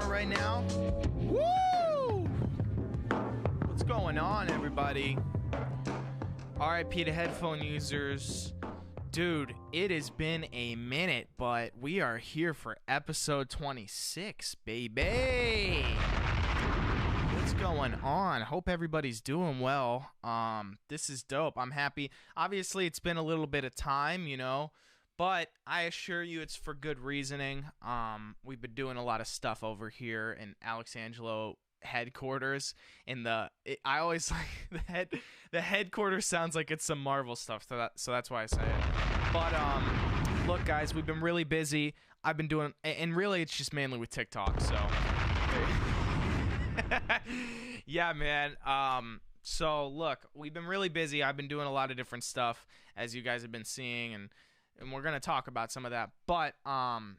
on right now? Woo! What's going on, everybody? RIP to headphone users. Dude, it has been a minute, but we are here for episode 26, baby! What's going on? Hope everybody's doing well. This is dope. I'm happy. Obviously, it's been a little bit of time, but I assure you it's for good reasoning. We've been doing a lot of stuff over here in Alex Angelo headquarters. I always like the headquarters sounds like it's some Marvel stuff, so that's why I say it. But look, guys, we've been really busy. I've been doing, and really it's just mainly with TikTok. So yeah, man. So look, we've been really busy. I've been doing a lot of different stuff, as you guys have been seeing, and we're gonna talk about some of that. But I'm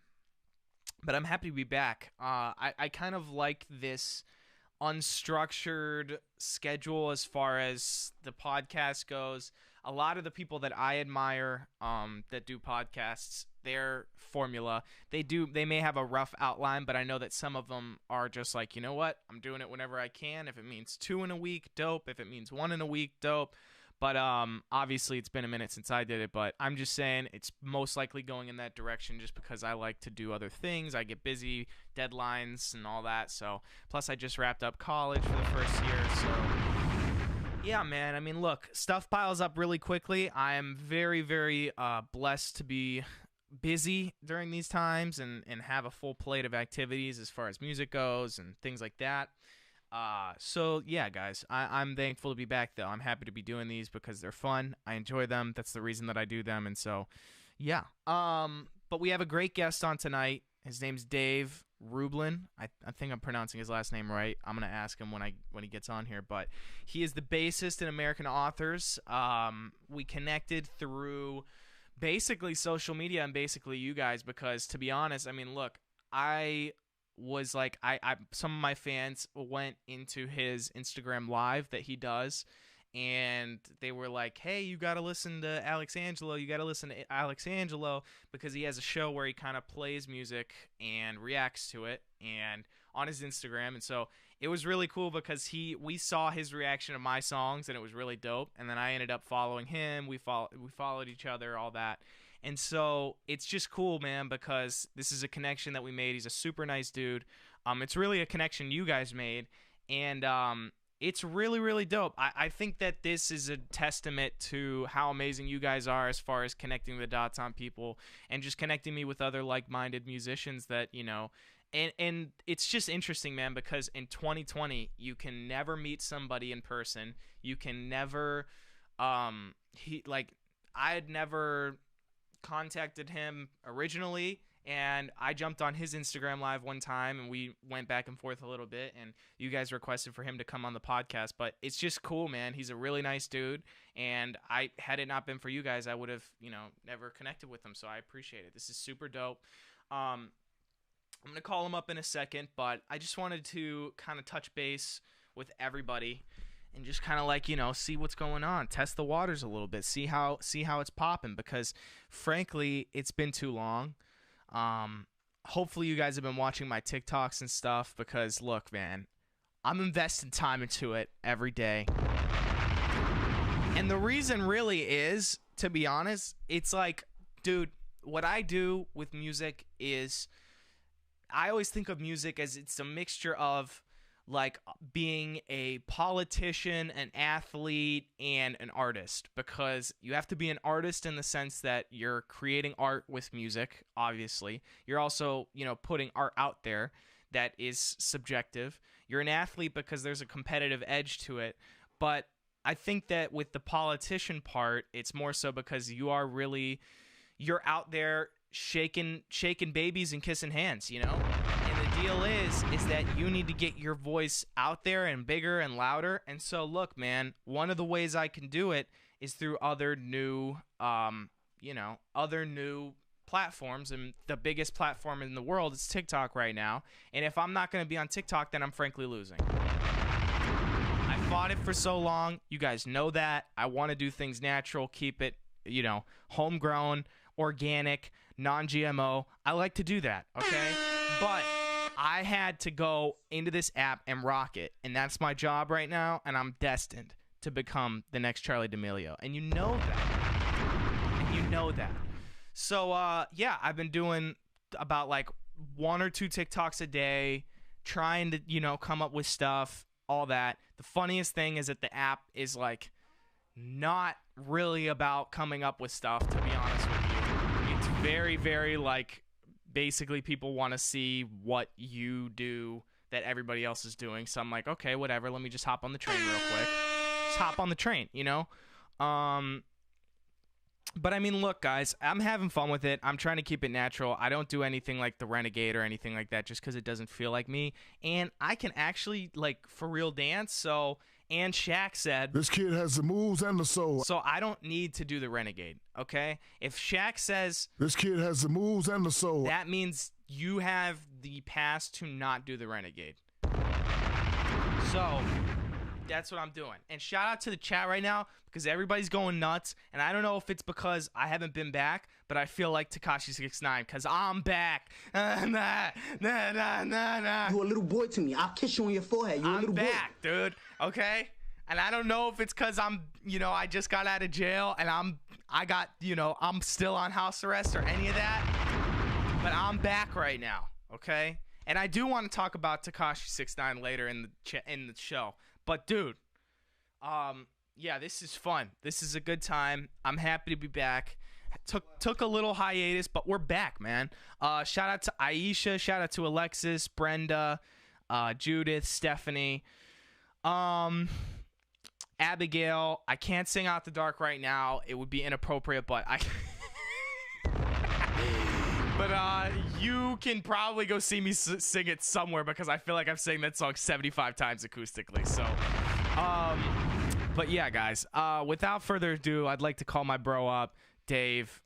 happy to be back. I kind of like this unstructured schedule as far as the podcast goes. A lot of the people that I admire that do podcasts, their formula, they may have a rough outline, but I know that some of them are just like, you know what, I'm doing it whenever I can. If it means 2 in a week, dope. If it means 1 in a week, dope. But obviously it's been a minute since I did it, but I'm just saying it's most likely going in that direction just because I like to do other things. I get busy, deadlines and all that. So plus I just wrapped up college for the first year. So yeah, man. I mean, look, stuff piles up really quickly. I am very, very blessed to be busy during these times and have a full plate of activities as far as music goes and things like that. So yeah, guys, I'm thankful to be back though. I'm happy to be doing these because they're fun. I enjoy them. That's the reason that I do them. And so, yeah. But we have a great guest on tonight. His name's Dave Rublin. I think I'm pronouncing his last name right. I'm going to ask him when he gets on here, but he is the bassist in American Authors. We connected through basically social media and basically you guys, because to be honest, I mean, look, was like some of my fans went into his Instagram live that he does, and they were like, hey, you got to listen to Alex Angelo. You got to listen to Alex Angelo because he has a show where he kind of plays music and reacts to it and on his Instagram. And so it was really cool because we saw his reaction to my songs and it was really dope. And then I ended up following him. We followed each other, all that. And so it's just cool, man, because this is a connection that we made. He's a super nice dude. It's really a connection you guys made. And it's really, really dope. I think that this is a testament to how amazing you guys are as far as connecting the dots on people and just connecting me with other like-minded musicians that, and it's just interesting, man, because in 2020, you can never meet somebody in person. You can never, I had never contacted him originally, and I jumped on his Instagram live one time and we went back and forth a little bit, and you guys requested for him to come on the podcast. But it's just cool, man. He's a really nice dude, and had it not been for you guys, I would have, never connected with him. So I appreciate it. This is super dope. I'm going to call him up in a second, but I just wanted to kind of touch base with everybody and just kind of see what's going on, test the waters a little bit, see how it's popping, because frankly, it's been too long. Hopefully you guys have been watching my TikToks and stuff, because look, man, I'm investing time into it every day. And the reason really is, to be honest, it's like, dude, what I do with music is I always think of music as it's a mixture of like being a politician, an athlete, and an artist, because you have to be an artist in the sense that you're creating art with music, obviously. You're also, putting art out there that is subjective. You're an athlete because there's a competitive edge to it. But I think that with the politician part, it's more so because you're out there shaking babies and kissing hands, And the deal is that you need to get your voice out there and bigger and louder. And so, look, man, one of the ways I can do it is through other new platforms. And the biggest platform in the world is TikTok right now. And if I'm not going to be on TikTok, then I'm frankly losing. I fought it for so long. You guys know that. I want to do things natural, keep it, homegrown, organic, non-GMO. I like to do that, okay? But I had to go into this app and rock it, and that's my job right now, and I'm destined to become the next Charlie D'Amelio, and you know that. So yeah, I've been doing about like 1 or 2 TikToks a day, trying to, you know, come up with stuff, all that. The funniest thing is that the app is like not really about coming up with stuff, to be honest with you. It's very, very like, basically people want to see what you do that everybody else is doing. So I'm like, okay, whatever, let me just hop on the train real quick. Just hop on the train, you know? But I mean, look, guys, I'm having fun with it. I'm trying to keep it natural. I don't do anything like the Renegade or anything like that just because it doesn't feel like me. And I can actually, like, for real dance. So, and Shaq said, this kid has the moves and the soul. So I don't need to do the Renegade, okay? If Shaq says, this kid has the moves and the soul, that means you have the pass to not do the Renegade. So that's what I'm doing. And shout out to the chat right now because everybody's going nuts. And I don't know if it's because I haven't been back, but I feel like Tekashi 69 because I'm back. You a little boy to me. I'll kiss you on your forehead. You a little boy. I'm back, dude. Okay? And I don't know if it's because I'm, you know, I just got out of jail and I'm still on house arrest or any of that. But I'm back right now. Okay? And I do want to talk about Tekashi 69 later in the show. But dude, yeah, this is fun. This is a good time. I'm happy to be back. Took a little hiatus, but we're back, man. Shout out to Aisha. Shout out to Alexis, Brenda, Judith, Stephanie, Abigail. I can't sing Out the Dark right now. It would be inappropriate, but But you can probably go see me sing it somewhere because I feel like I've sang that song 75 times acoustically. So, but yeah, guys, without further ado, I'd like to call my bro up, Dave.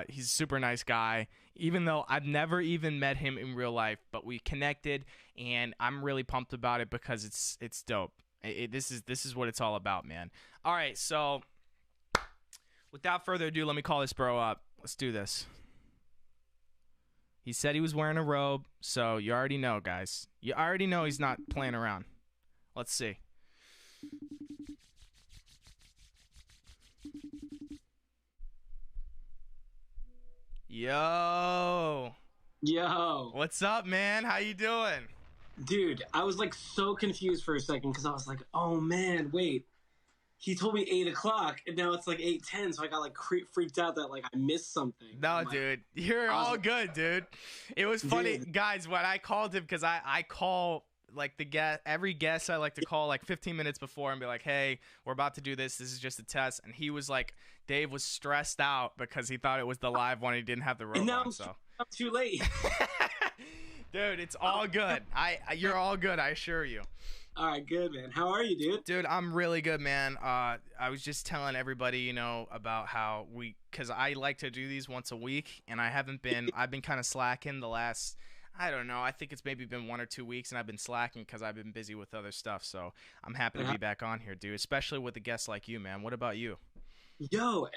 He's a super nice guy, even though I've never even met him in real life, but we connected, and I'm really pumped about it because it's dope. This is what it's all about, man. All right, so without further ado, let me call this bro up. Let's do this. He said he was wearing a robe, so you already know, guys. You already know he's not playing around. Let's see. Yo. What's up, man? How you doing? Dude, I was like so confused for a second because I was like, oh man, wait. He told me 8 o'clock, and now it's like 8:10, so I got like freaked out that like I missed something. No, dude, you're all good, dude. It was funny, guys, when I called him because I call like every guest I like to call like 15 minutes before and be like, hey, we're about to do this. This is just a test, and he was like, Dave was stressed out because he thought it was the live one. He didn't have the robe and now on, so I'm too late. Dude, it's all good. You're all good. I assure you. All right, good, man. How are you, dude? Dude, I'm really good, man. I was just telling everybody, you know, about how because I like to do these once a week, and I've been kind of slacking the last, I don't know, I think it's maybe been 1 or 2 weeks, and I've been slacking because I've been busy with other stuff, so I'm happy to be back on here, dude, especially with a guest like you, man. What about you? Yo,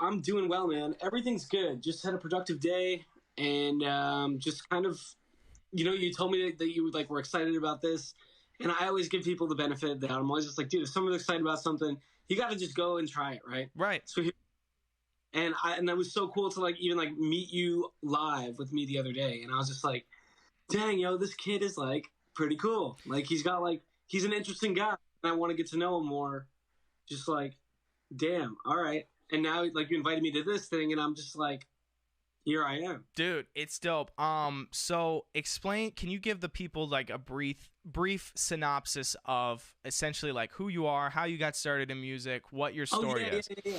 I'm doing well, man. Everything's good. Just had a productive day, and just kind of, you know, you told me that you like were excited about this. And I always give people the benefit of the doubt. I'm always just like, dude, if someone's excited about something, you got to just go and try it, right? Right. So, and it was so cool to like even like meet you live with me the other day, and I was just like, dang, yo, this kid is like pretty cool. Like he's an interesting guy, and I want to get to know him more. Just like, damn, all right. And now like you invited me to this thing, and I'm just like, here I am. Dude, it's dope. So can you give the people like a brief synopsis of essentially like who you are, how you got started in music, what your story is? Yeah.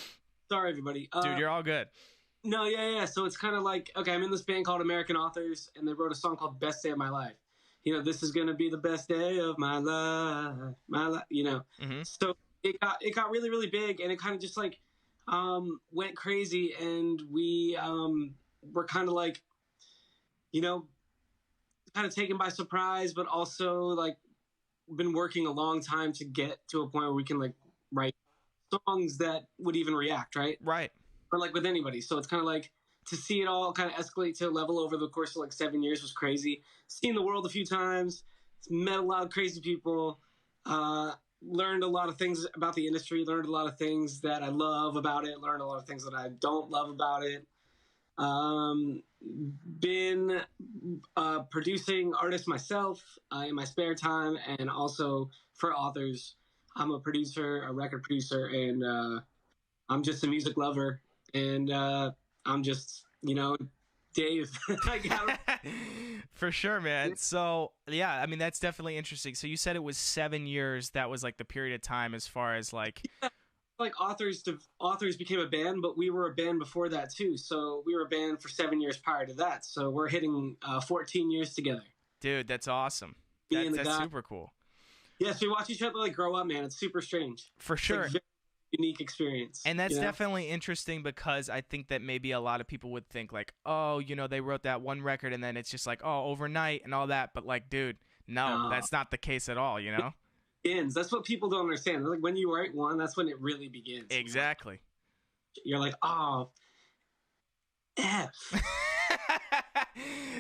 Sorry, everybody. Dude, you're all good. No, yeah. So it's kind of like, okay, I'm in this band called American Authors, and they wrote a song called Best Day of My Life. You know, this is going to be the best day of my life, you know. Mm-hmm. So it got really, really big, and it kind of just like went crazy, and we were kind of like, you know, kind of taken by surprise, but also like been working a long time to get to a point where we can like write songs that would even react, right? Right. Or like with anybody. So it's kind of like to see it all kind of escalate to a level over the course of like 7 years was crazy. Seen the world a few times, met a lot of crazy people, learned a lot of things about the industry, learned a lot of things that I love about it, learned a lot of things that I don't love about it. Been producing artists myself in my spare time, and also for authors. I'm a producer, a record producer, and I'm just a music lover, and I'm just, Dave. I got For sure, man. So yeah, I mean that's definitely interesting. So you said it was 7 years. That was like the period of time as far as like. Like authors became a band, but we were a band before that too. So we were a band for 7 years prior to that. So we're hitting 14 years together. Dude, that's awesome. That's super cool. Yeah, so we watch each other like grow up, man. It's super strange. For sure. It's like a very unique experience. And that's definitely interesting because I think that maybe a lot of people would think like, oh, they wrote that one record and then it's just like, oh, overnight and all that. But like, dude, no, that's not the case at all, That's what people don't understand. Like when you write one, that's when it really begins. Exactly. You're like, oh, F.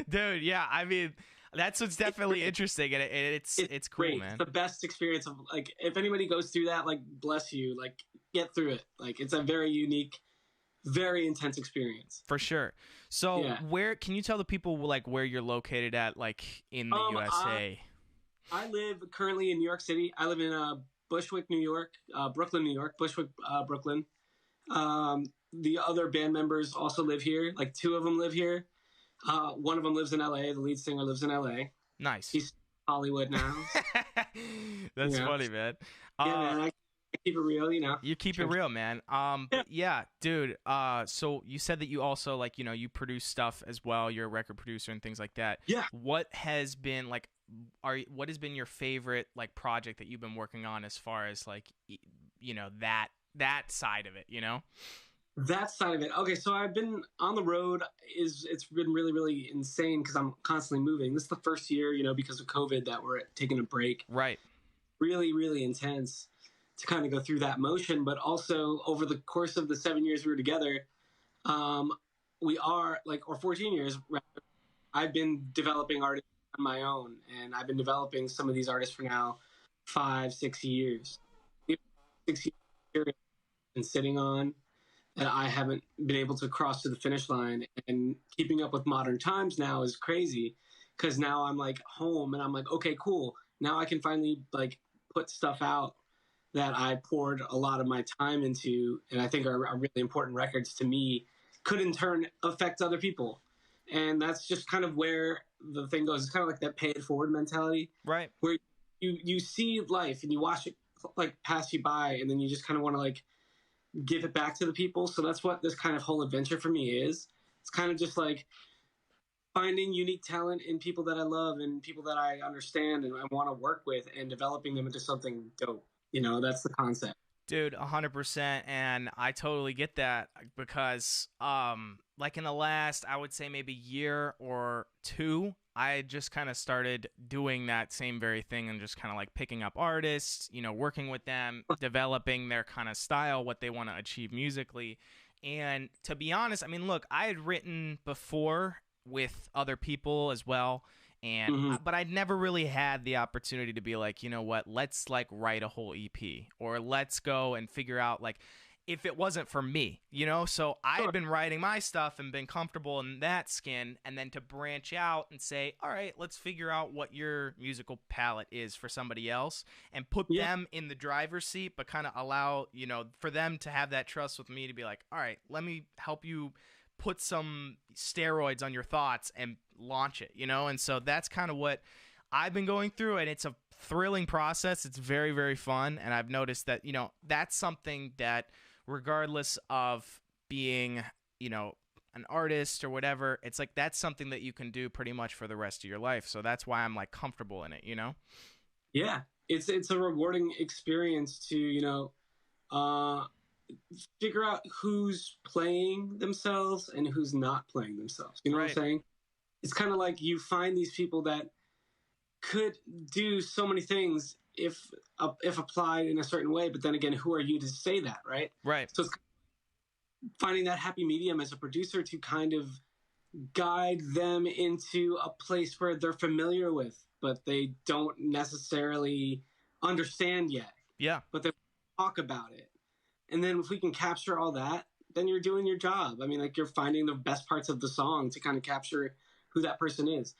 Dude, yeah. I mean, that's what's definitely interesting, and it's cool, great. man. It's the best experience of like if anybody goes through that, like bless you, like get through it. Like it's a very unique, very intense experience. For sure. So where can you tell the people like where you're located at, like in the USA? I live currently in New York City. I live in Bushwick, New York, Brooklyn, New York, Bushwick, Brooklyn. The other band members also live here. Like two of them live here. One of them lives in LA. The lead singer lives in LA. Nice. He's in Hollywood now. That's funny, man. Yeah, man. I keep it real, You keep it real, man. But yeah, dude. So you said that you also like, you produce stuff as well. You're a record producer and things like that. Yeah. What has been like? What has been your favorite like project that you've been working on as far as like, that side of it, That side of it. Okay, so I've been on the road. It's been really, really insane because I'm constantly moving. This is the first year, because of COVID that we're taking a break. Right. Really, really intense to kind of go through that motion. But also over the course of the 7 years we were together, we are like, or 14 years, I've been developing artists on my own. And I've been developing some of these artists for now 5-6 years. 6 years I've been sitting on that I haven't been able to cross to the finish line. And keeping up with modern times now is crazy because now I'm like home and I'm like, okay, cool. Now I can finally like put stuff out that I poured a lot of my time into and I think are really important records to me, could in turn affect other people. And that's just kind of where the thing goes. It's kind of like that pay it forward mentality. Right. Where you see life and you watch it like pass you by and then you just kind of want to like give it back to the people. So that's what this kind of whole adventure for me is. It's kind of just like finding unique talent in people that I love and people that I understand and I want to work with and developing them into something dope. That's the concept. Dude, 100%. And I totally get that because, like in the last, I would say maybe year or two, I just kind of started doing that same very thing and just kind of like picking up artists, working with them, developing their kind of style, what they want to achieve musically. And to be honest, I mean, look, I had written before with other people as well. And but I'd never really had the opportunity to be like, you know what, let's like write a whole EP or let's go and figure out like if it wasn't for me, so I had been writing my stuff and been comfortable in that skin. And then to branch out and say, all right, let's figure out what your musical palette is for somebody else and put them in the driver's seat, but kind of allow, for them to have that trust with me to be like, all right, let me help you put some steroids on your thoughts and launch it, and so that's kind of what I've been going through, and it's a thrilling process. It's very, very fun, and I've noticed that, that's something that regardless of being, an artist or whatever, it's like that's something that you can do pretty much for the rest of your life. So that's why I'm like comfortable in it, Yeah, it's a rewarding experience to, figure out who's playing themselves and who's not playing themselves. You know what I'm saying? It's kind of like you find these people that could do so many things if applied in a certain way, but then again, who are you to say that, right? Right. So it's finding that happy medium as a producer to kind of guide them into a place where they're familiar with, but they don't necessarily understand yet. Yeah. But they talk about it. And then if we can capture all that, then you're doing your job. I mean, like, you're finding the best parts of the song to kind of capture who that person is.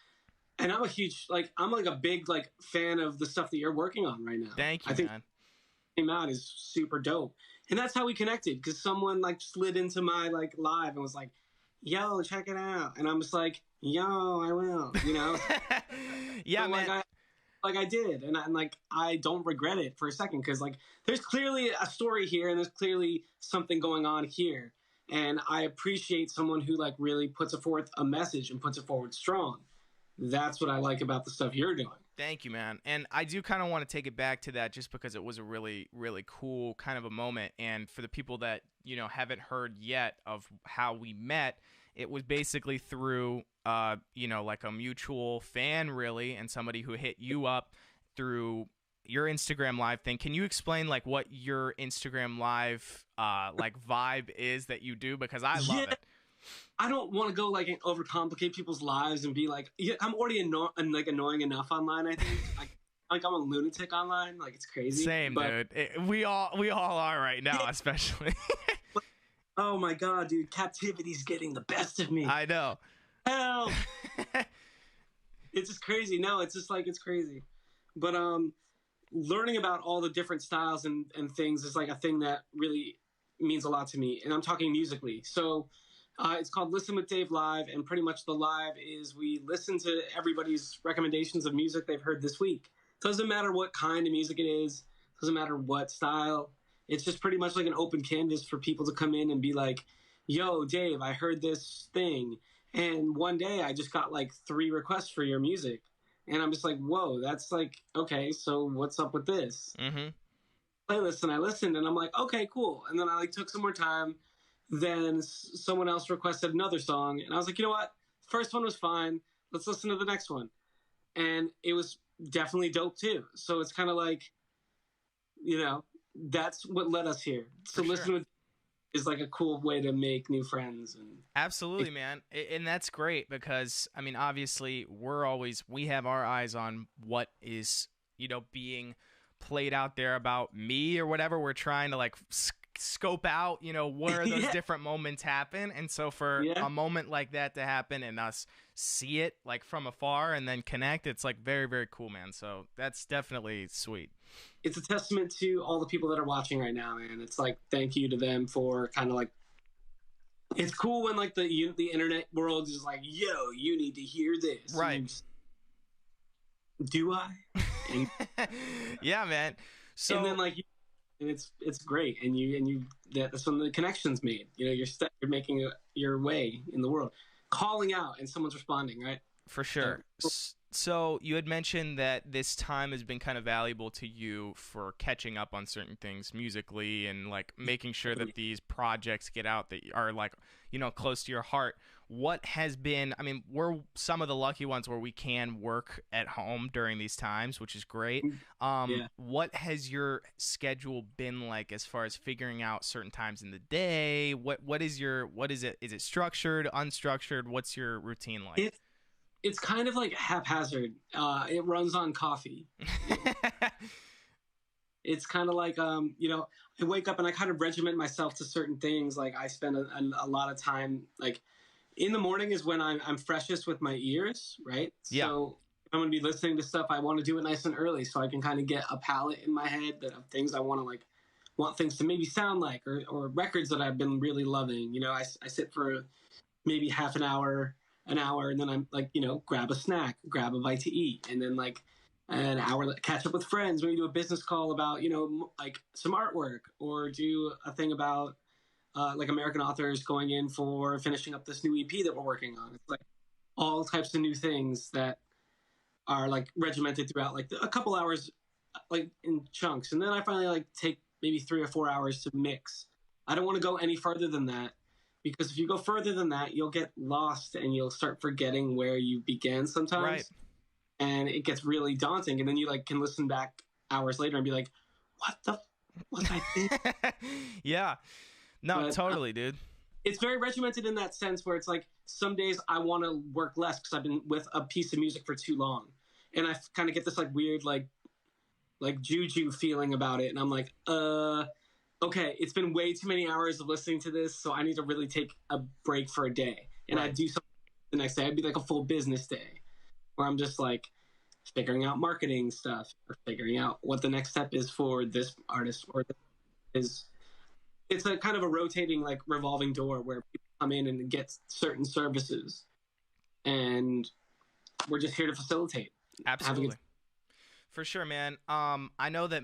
And I'm a huge, like, I'm like a big, like, fan of the stuff that you're working on right now. Thank you, I think man. came out is super dope. And that's how we connected, because someone, like, slid into my, like, live and was like, yo, check it out. And I'm just like, yo, I will, you know? Yeah, so, man. Like I did, and I don't regret it for a second, because like there's clearly a story here, and there's clearly something going on here, and I appreciate someone who like really puts forth a message and puts it forward strong. That's what I like about the stuff you're doing. Thank you, man. And I do kind of want to take it back to that, just because it was a really, really cool kind of a moment. And for the people that, you know, haven't heard yet of how we met, it was basically through, you know, like a mutual fan, really, and somebody who hit you up through your Instagram Live thing. Can you explain, like, what your Instagram Live, like, vibe is that you do? Because I love it. I don't want to go, like, and overcomplicate people's lives and be like, I'm already annoying enough online, I think. Like, I'm a lunatic online. Like, it's crazy. Same, but, dude. We all are right now, especially. Oh, my God, dude. Captivity's getting the best of me. I know. Help! It's just crazy. No, it's just like, it's crazy. But learning about all the different styles and things is like a thing that really means a lot to me. And I'm talking musically. So it's called Listen with Dave Live. And pretty much the live is we listen to everybody's recommendations of music they've heard this week. Doesn't matter what kind of music it is. Doesn't matter what style. It's just pretty much like an open canvas for people to come in and be like, yo, Dave, I heard this thing. And one day I just got like 3 requests for your music. And I'm just like, whoa, that's like, okay, so what's up with this? Mm-hmm. Playlist, and I listened, and I'm like, okay, cool. And then I like took some more time. Then someone else requested another song. And I was like, you know what? First one was fine. Let's listen to the next one. And it was definitely dope too. So it's kind of like, you know, that's what led us here. So listen with is like a cool way to make new friends. And absolutely, man. And that's great, because I mean, obviously we have our eyes on what is, you know, being played out there about me or whatever. We're trying to like scope out, you know, where those different moments happen. And so for a moment like that to happen and us see it like from afar and then connect, it's like very, very cool, man. So that's definitely sweet. It's a testament to all the people that are watching right now, man. It's like, thank you to them for kind of like, it's cool when like the internet world is like, yo, you need to hear this. Right. Just, do I? And, yeah, man. So and then like, and it's great. And that's when the connection's made. You know, you're making your way in the world, calling out, and someone's responding, right? For sure. So you had mentioned that this time has been kind of valuable to you for catching up on certain things musically and like making sure that these projects get out that are like, you know, close to your heart. What has been, I mean, we're some of the lucky ones where we can work at home during these times, which is great. What has your schedule been like as far as figuring out certain times in the day? What is it? Is it structured, unstructured? What's your routine like? It's kind of like haphazard. It runs on coffee. It's kind of like, you know, I wake up and I kind of regiment myself to certain things. Like I spend a lot of time, like in the morning is when I'm freshest with my ears, right? Yeah. So if I'm going to be listening to stuff, I want to do it nice and early so I can kind of get a palette in my head of things I want things to maybe sound like, or records that I've been really loving. You know, I sit for maybe half an hour, and then I'm like, you know, grab a snack, grab a bite to eat, and then like an hour catch up with friends, maybe do a business call about, you know, like some artwork, or do a thing about like American authors going in for finishing up this new EP that we're working on. It's like all types of new things that are like regimented throughout like a couple hours, like in chunks. And then I finally like take maybe 3 or 4 hours to mix. I don't want to go any further than that, because if you go further than that, you'll get lost and you'll start forgetting where you began sometimes. Right. And it gets really daunting. And then you like can listen back hours later and be like, what was I thinking? Yeah. No, totally, dude. it's very regimented in that sense where it's like some days I want to work less because I've been with a piece of music for too long, and I kind of get this like weird like juju feeling about it, and I'm like, okay, it's been way too many hours of listening to this, so I need to really take a break for a day, and I do something the next day. I'd be like a full business day where I'm just like figuring out marketing stuff or figuring out what the next step is for this artist or is. It's a kind of a rotating, like revolving door where people come in and get certain services, and we're just here to facilitate. Absolutely. For sure, man. I know that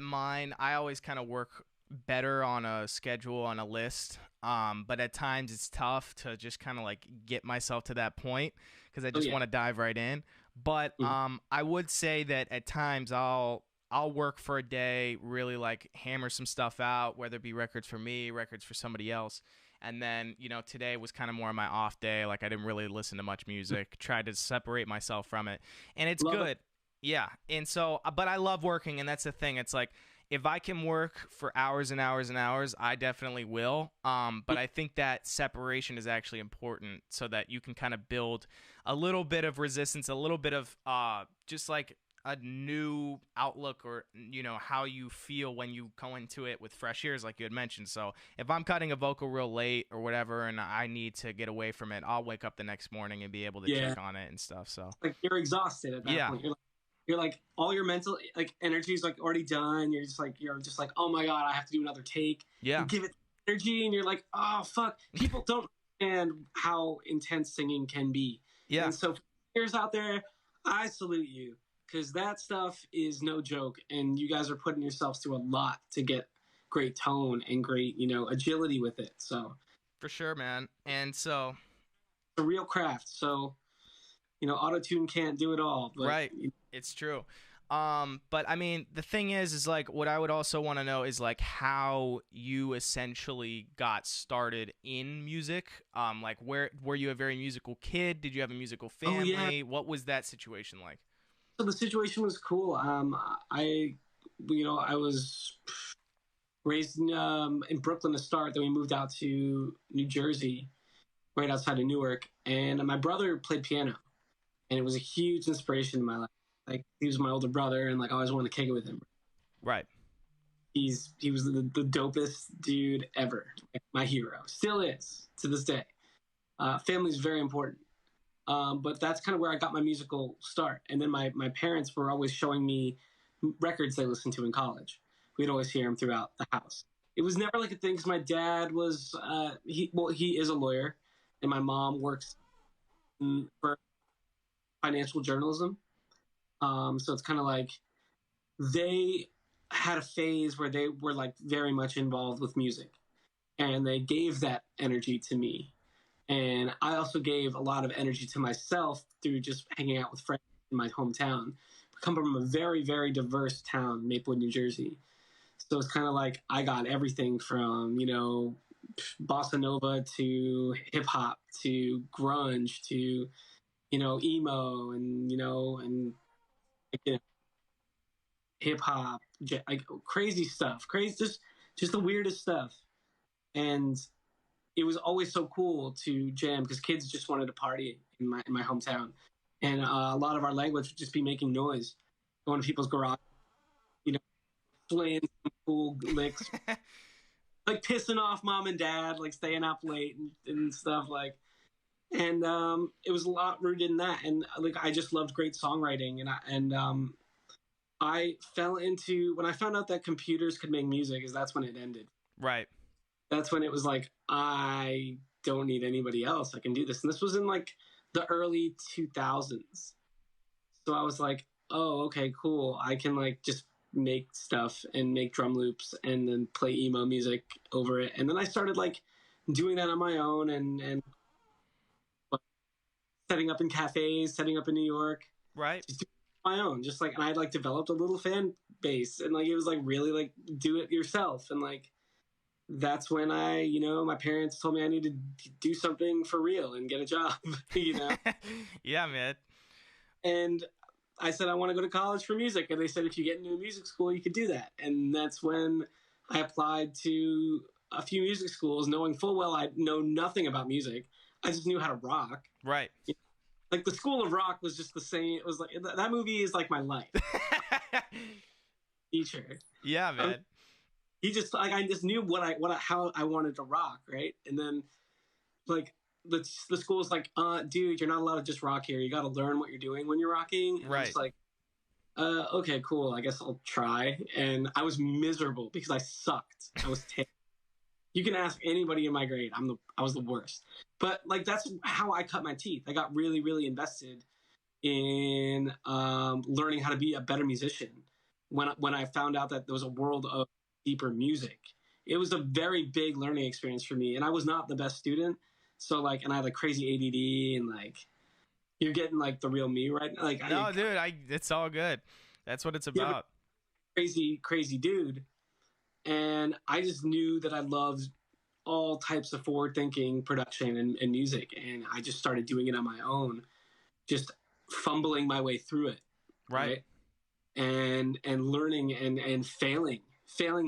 I always kind of work better on a schedule, on a list. But at times it's tough to just kind of like get myself to that point because I just want to dive right in. But I would say that at times I'll work for a day, really like hammer some stuff out, whether it be records for me, records for somebody else. And then, today was kind of more of my off day. Like I didn't really listen to much music, tried to separate myself from it. And it's good. Yeah. And so, but I love working. And that's the thing. It's like, if I can work for hours and hours and hours, I definitely will. But I think that separation is actually important so that you can kind of build a little bit of resistance, a little bit of just like a new outlook or, how you feel when you go into it with fresh ears, like you had mentioned. So if I'm cutting a vocal real late or whatever and I need to get away from it, I'll wake up the next morning and be able to check on it and stuff. So like you're exhausted at that point. You're like all your mental like energy is like already done. You're just like, oh my God, I have to do another take. Yeah. You give it energy and you're like, oh fuck. People don't understand how intense singing can be. Yeah. And so for singers out there, I salute you because that stuff is no joke. And you guys are putting yourselves through a lot to get great tone and great, agility with it. So for sure, man. And so it's a real craft. So, auto-tune can't do it all. But, right. It's true. But I mean, the thing is like what I would also want to know is like how you essentially got started in music. Like were you a very musical kid? Did you have a musical family? Oh, yeah. What was that situation like? So the situation was cool. I was raised in Brooklyn to start. Then we moved out to New Jersey, right outside of Newark. And my brother played piano, and it was a huge inspiration in my life. Like he was my older brother, and like I always wanted to kick it with him. Right. He was the dopest dude ever. Like, my hero, still is to this day. Family is very important. But that's kind of where I got my musical start. And then my parents were always showing me records they listened to in college. We'd always hear them throughout the house. It was never like a thing because my dad was he is a lawyer, and my mom works for financial journalism. So it's kind of like they had a phase where they were like very much involved with music, and they gave that energy to me. And I also gave a lot of energy to myself through just hanging out with friends in my hometown. I come from a very, very diverse town, Maplewood, New Jersey. So it's kind of like I got everything from, bossa nova to hip hop to grunge to, emo and hip hop, like crazy stuff, just the weirdest stuff. And it was always so cool to jam because kids just wanted to party in my hometown, and a lot of our language would just be making noise, going to people's garage, playing some cool licks, like pissing off mom and dad, like staying up late and stuff like. And it was a lot rooted in that, and like I just loved great songwriting, and I fell into when I found out that computers could make music, is that's when it ended. Right. That's when it was like, I don't need anybody else. I can do this. And this was in like the early 2000s. So I was like, oh, okay, cool. I can like just make stuff and make drum loops and then play emo music over it. And then I started like doing that on my own and setting up in cafes, setting up in New York. Right. Just doing it on my own. Just like, and I like developed a little fan base, and like, it was like really like do it yourself. And like, that's when I, my parents told me I needed to do something for real and get a job, Yeah, man. And I said, I want to go to college for music. And they said, if you get into a music school, you could do that. And that's when I applied to a few music schools, knowing full well I know nothing about music. I just knew how to rock. Right. Like the School of Rock was just the same. It was like that movie is like my life. Teacher. Yeah, man. He just like I just knew how I wanted to rock, right? And then like the school was like, dude, you're not allowed to just rock here. You got to learn what you're doing when you're rocking. And Right. I'm just like, okay, cool. I guess I'll try. And I was miserable because I sucked. I was terrible. You can ask anybody in my grade. I was the worst. But like that's how I cut my teeth. I got really, really invested in learning how to be a better musician. When I found out that there was a world of deeper music, it was a very big learning experience for me. And I was not the best student, so like, and I had like crazy ADD, and like, you're getting like the real me right now. Like, No, dude, it's all good. That's what it's about. Crazy dude. And I just knew that I loved all types of forward-thinking production and music, and I just started doing it on my own, just fumbling my way through it, right? And learning and failing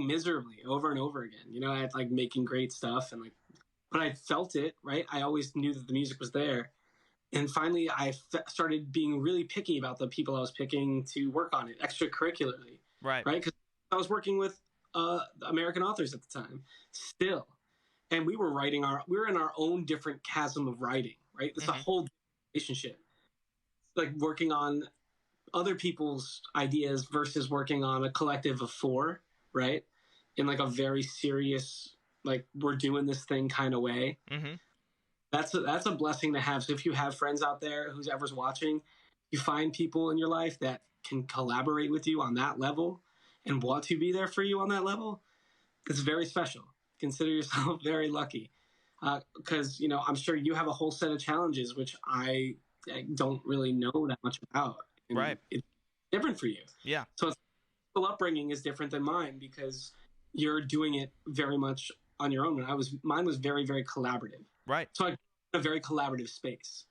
miserably over and over again. You know, I had like making great stuff, and like, but I felt it, right? I always knew that the music was there. And finally, I started being really picky about the people I was picking to work on it extracurricularly, right? Because I was working with American authors at the time still, and we were in our own different chasm of writing, right? It's a whole relationship, like working on other people's ideas versus working on a collective of 4, right? In like a very serious, like, we're doing this thing kind of way. That's a blessing to have. So if you have friends out there, who's ever's watching, you find people in your life that can collaborate with you on that level and want to be there for you on that level, it's very special. Consider yourself very lucky, because, you know, I'm sure you have a whole set of challenges, which I don't really know that much about. And it's different for you. Yeah. So upbringing is different than mine because you're doing it very much on your own. And mine was very, very collaborative. Right. So I in a very collaborative space.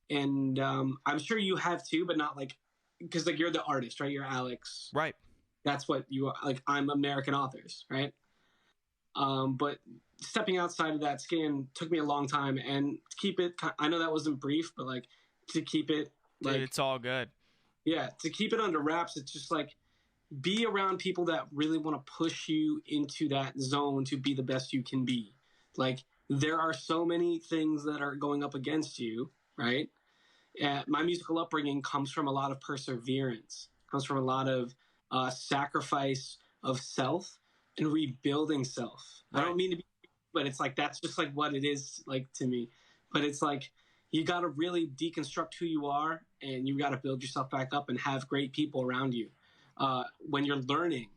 And I'm sure you have too, but not like, because like you're the artist, right? You're Alex. Right. That's what you are. Like, I'm American authors, right? But stepping outside of that skin took me a long time, and to keep it, I know that wasn't brief, but like to keep it, like, dude, it's all good. Yeah, to keep it under wraps, it's just like be around people that really want to push you into that zone to be the best you can be. Like, there are so many things that are going up against you, right? My musical upbringing comes from a lot of perseverance, comes from a lot of sacrifice of self and rebuilding self. Right. I don't mean to be, but it's like, that's just like what it is like to me. But it's like, you got to really deconstruct who you are, and you got to build yourself back up and have great people around you when you're learning,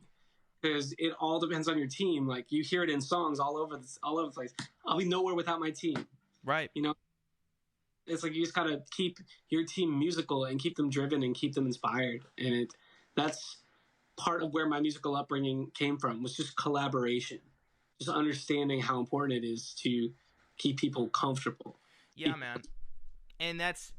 because it all depends on your team. Like, you hear it in songs all over the place. I'll be nowhere without my team. Right. You know, it's like you just got to keep your team musical and keep them driven and keep them inspired. And that's part of where my musical upbringing came from, was just collaboration, just understanding how important it is to keep people comfortable. Yeah, man. And that's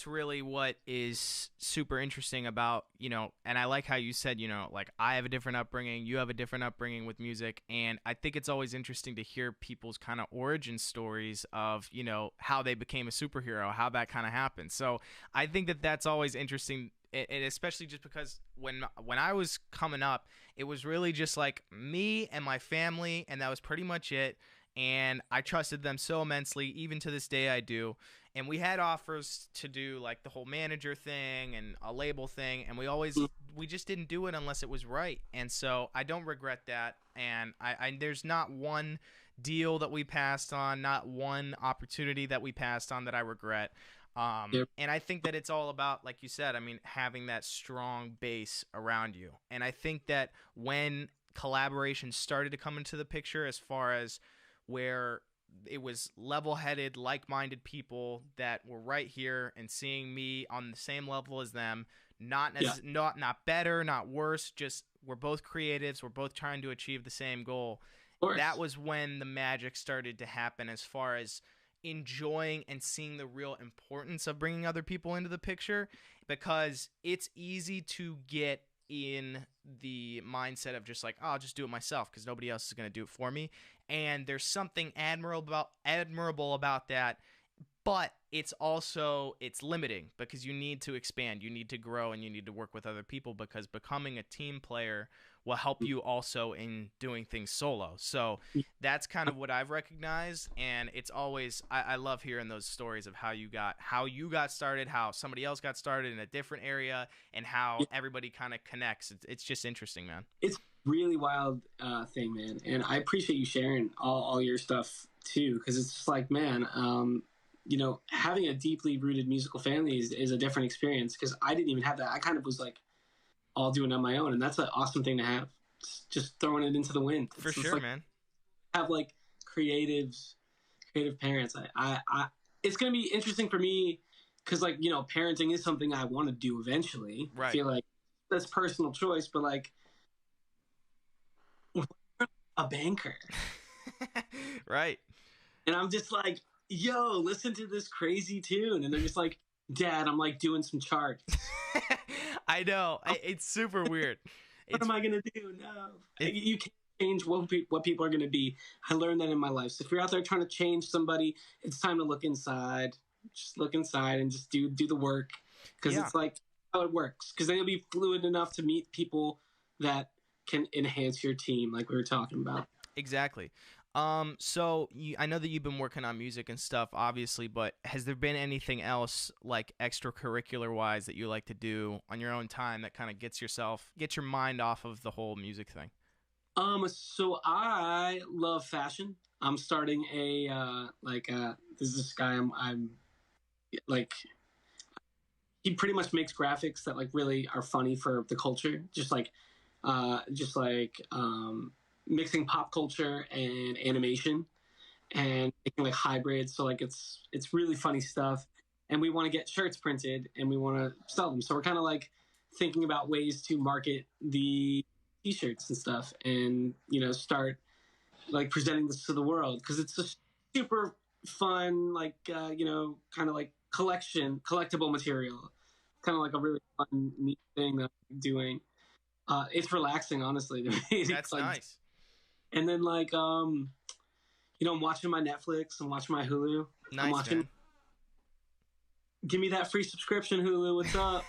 really what is super interesting about, you know, and I like how you said, you know, like, I have a different upbringing, you have a different upbringing with music, and I think it's always interesting to hear people's kind of origin stories of, you know, how they became a superhero, how that kind of happened. So I think that's always interesting, and especially just because when I was coming up, it was really just like me and my family, and that was pretty much it. And I trusted them so immensely, even to this day I do. And we had offers to do like the whole manager thing and a label thing, and we just didn't do it unless it was right. And so I don't regret that. And I there's not one deal that we passed on, not one opportunity that we passed on that I regret. And I think that it's all about, like you said, I mean, having that strong base around you. And I think that when collaboration started to come into the picture, as far as where it was level-headed, like-minded people that were right here and seeing me on the same level as them, not better, not worse, just we're both creatives, we're both trying to achieve the same goal. That was when the magic started to happen, as far as enjoying and seeing the real importance of bringing other people into the picture, because it's easy to get in the mindset of just like, oh, I'll just do it myself because nobody else is going to do it for me. and there's something admirable about that. But it's limiting because you need to expand, you need to grow, and you need to work with other people, because becoming a team player will help you also in doing things solo. So that's kind of what I've recognized, and it's always I love hearing those stories of how you got started, how somebody else got started in a different area, and how everybody kind of connects. It's just interesting, man. It's really wild thing, man, and I appreciate you sharing all your stuff too, because it's just like, man, you know, having a deeply rooted musical family is a different experience, because I didn't even have that. I kind of was like all doing it on my own, and that's an awesome thing to have. Just throwing it into the wind. For sure, like, man. Have like creative parents. I it's gonna be interesting for me, because like, you know, parenting is something I want to do eventually. Right. I feel like that's personal choice, but like, a banker, Right. and I'm just like, yo, listen to this crazy tune. And they're just like, Dad, I'm like doing some charts. I know. It's super weird. What am I going to do? No. You can't change what people are going to be. I learned that in my life. So if you're out there trying to change somebody, it's time to look inside. Just look inside and just do the work. Because it's like how it works. Because then you'll be fluid enough to meet people that can enhance your team, like we were talking about. Exactly. So I know that you've been working on music and stuff, obviously, but has there been anything else, like extracurricular wise, that you like to do on your own time that kind of gets your mind off of the whole music thing? So I love fashion. I'm starting there's this guy I'm like, he pretty much makes graphics that like really are funny for the culture, just like mixing pop culture and animation and making like hybrids. So like it's really funny stuff, and we want to get shirts printed and we want to sell them. So we're kind of like thinking about ways to market the t-shirts and stuff, and, you know, start like presenting this to the world, because it's a super fun, like, you know, kind of like collectible material, kind of like a really fun, neat thing that I'm doing. It's relaxing, honestly, to me. That's like, nice. And then like, you know, I'm watching my Netflix, I'm watching my Hulu. Nice, I'm watching. man. Give me that free subscription, Hulu. What's up?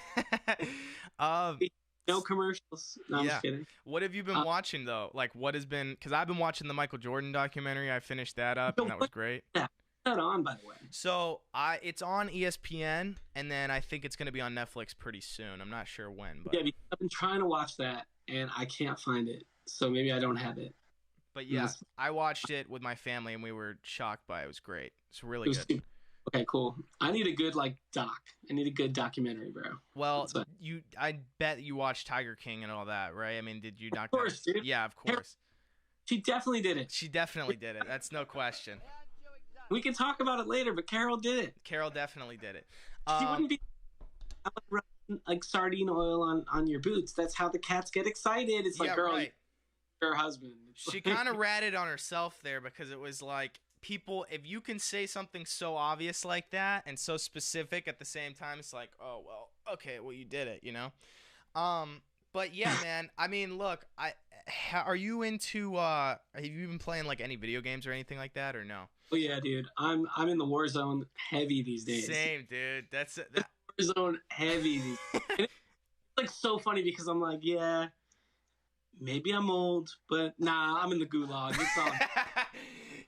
No commercials. No, I'm just kidding. What have you been watching though? Like, what has been? Because I've been watching the Michael Jordan documentary. I finished that up, and that was great. Yeah, that on, by the way. So it's on ESPN, and then I think it's going to be on Netflix pretty soon. I'm not sure when, but yeah, because I've been trying to watch that and I can't find it, so maybe I don't have it. But yeah, I watched it with my family, and we were shocked by it. It was great. It's really good. Super. Okay, cool. I need a good like doc. I need a good documentary, bro. Well, I bet you watched Tiger King and all that, right? I mean, did you not? Of course, dude. Yeah, of course. She definitely did it. She definitely did it. That's no question. We can talk about it later, but Carol did it. Carol definitely did it. She wouldn't be like sardine oil on your boots. That's how the cats get excited. It's like, yeah, girl, right. Her husband. She kind of ratted on herself there, because it was like, people, if you can say something so obvious like that and so specific at the same time, it's like, oh well, okay, well, you did it, you know. But yeah, man, I mean, look, are you into have you been playing like any video games or anything like that, or no? Oh yeah, dude, I'm in the Warzone heavy these days. Same, dude. That's Warzone heavy these days. It's like so funny, because I'm like, yeah, maybe I'm old, but nah, I'm in the gulag. It's all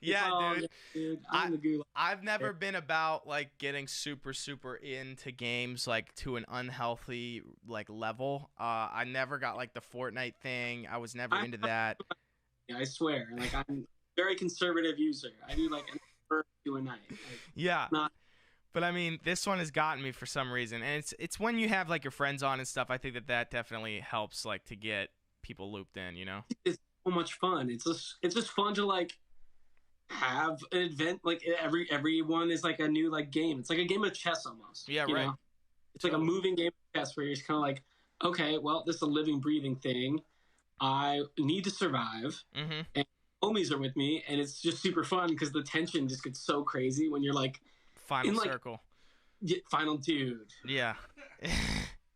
yeah, dude. I'm in the gulag. I've never been about like getting super into games like to an unhealthy like level. I never got like the Fortnite thing. I was never into that. I swear, like, I'm a very conservative user. I do like an hour to a night. Like, yeah. But I mean, this one has gotten me for some reason, and it's when you have like your friends on and stuff. I think that definitely helps, like, to get people looped in, you know. It's so much fun. It's just fun to like have an event, like everyone is like a new like game. It's like a game of chess almost. Yeah, right. Know? It's like a moving game of chess where you're just kind of like, okay, well, this is a living, breathing thing. I need to survive, and homies are with me, and it's just super fun because the tension just gets so crazy when you're like final circle, final dude. Yeah.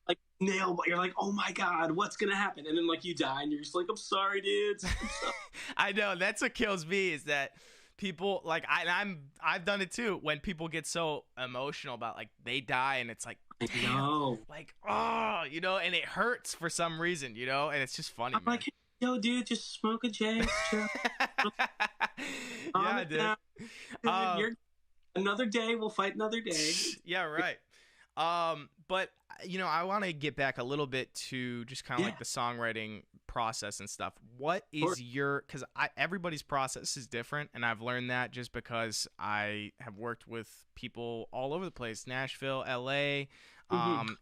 Like nail, but you're like, oh my God, what's going to happen? And then like you die and you're just like, I'm sorry, dude. I know, that's what kills me, is that people like I've done it too, when people get so emotional about like they die and it's like, damn, No. like, oh, you know, and it hurts for some reason, you know, and it's just funny. I'm like, yo, dude, just smoke a J. Yeah, dude. You're another day, we'll fight another day. Yeah, right. But you know, I want to get back a little bit to just kind of like the songwriting process and stuff. What is your, because everybody's process is different, and I've learned that just because I have worked with people all over the place, Nashville, LA,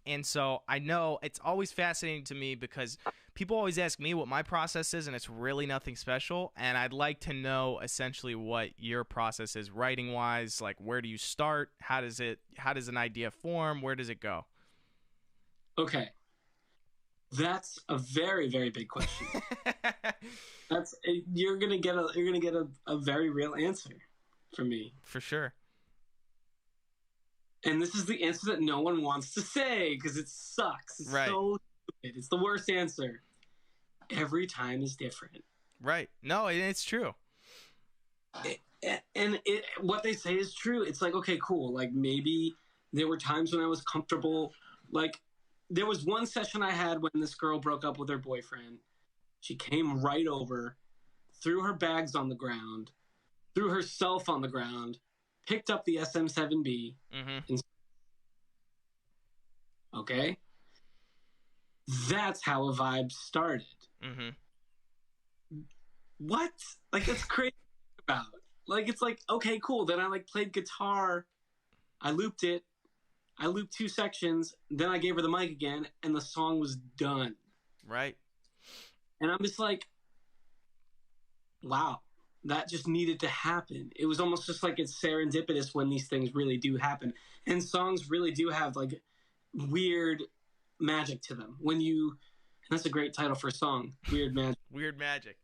and so I know it's always fascinating to me because people always ask me what my process is, and it's really nothing special. And I'd like to know essentially what your process is writing wise. Like, where do you start? How does an idea form? Where does it go? Okay. That's a very, very big question. You're gonna get a very real answer from me. For sure. And this is the answer that no one wants to say because it sucks. It's so stupid. It's the worst answer. Every time is different. Right. No, it's true. What they say is true. It's like, okay, cool. Like maybe there were times when I was comfortable. Like there was one session I had when this girl broke up with her boyfriend. She came right over, threw her bags on the ground, threw herself on the ground, picked up the SM7B. And okay? That's how a vibe started. What? Like, that's crazy about. Like, it's like, okay, cool. Then I, like, played guitar. I looped it. I looped 2 sections. Then I gave her the mic again, and the song was done. Right. And I'm just like, wow. That just needed to happen. It was almost just like it's serendipitous when these things really do happen. And songs really do have, like, weird magic to them. When you... And that's a great title for a song. Weird Magic. Weird Magic.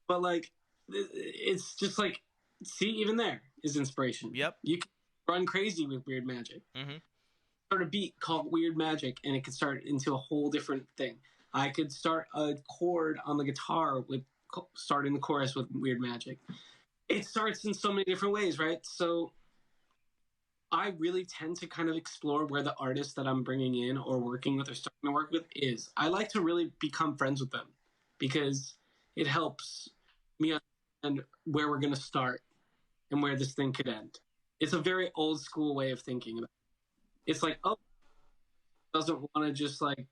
But, like, it's just like... See, even there is inspiration. Yep. You can run crazy with Weird Magic. Start a beat called Weird Magic, and it could start into a whole different thing. I could start a chord on the guitar with starting the chorus with Weird Magic. It starts in so many different ways, right? So I really tend to kind of explore where the artist that I'm bringing in or working with or starting to work with is. I like to really become friends with them because it helps me understand where we're going to start and where this thing could end. It's a very old school way of thinking about it. It's like, oh, doesn't want to just like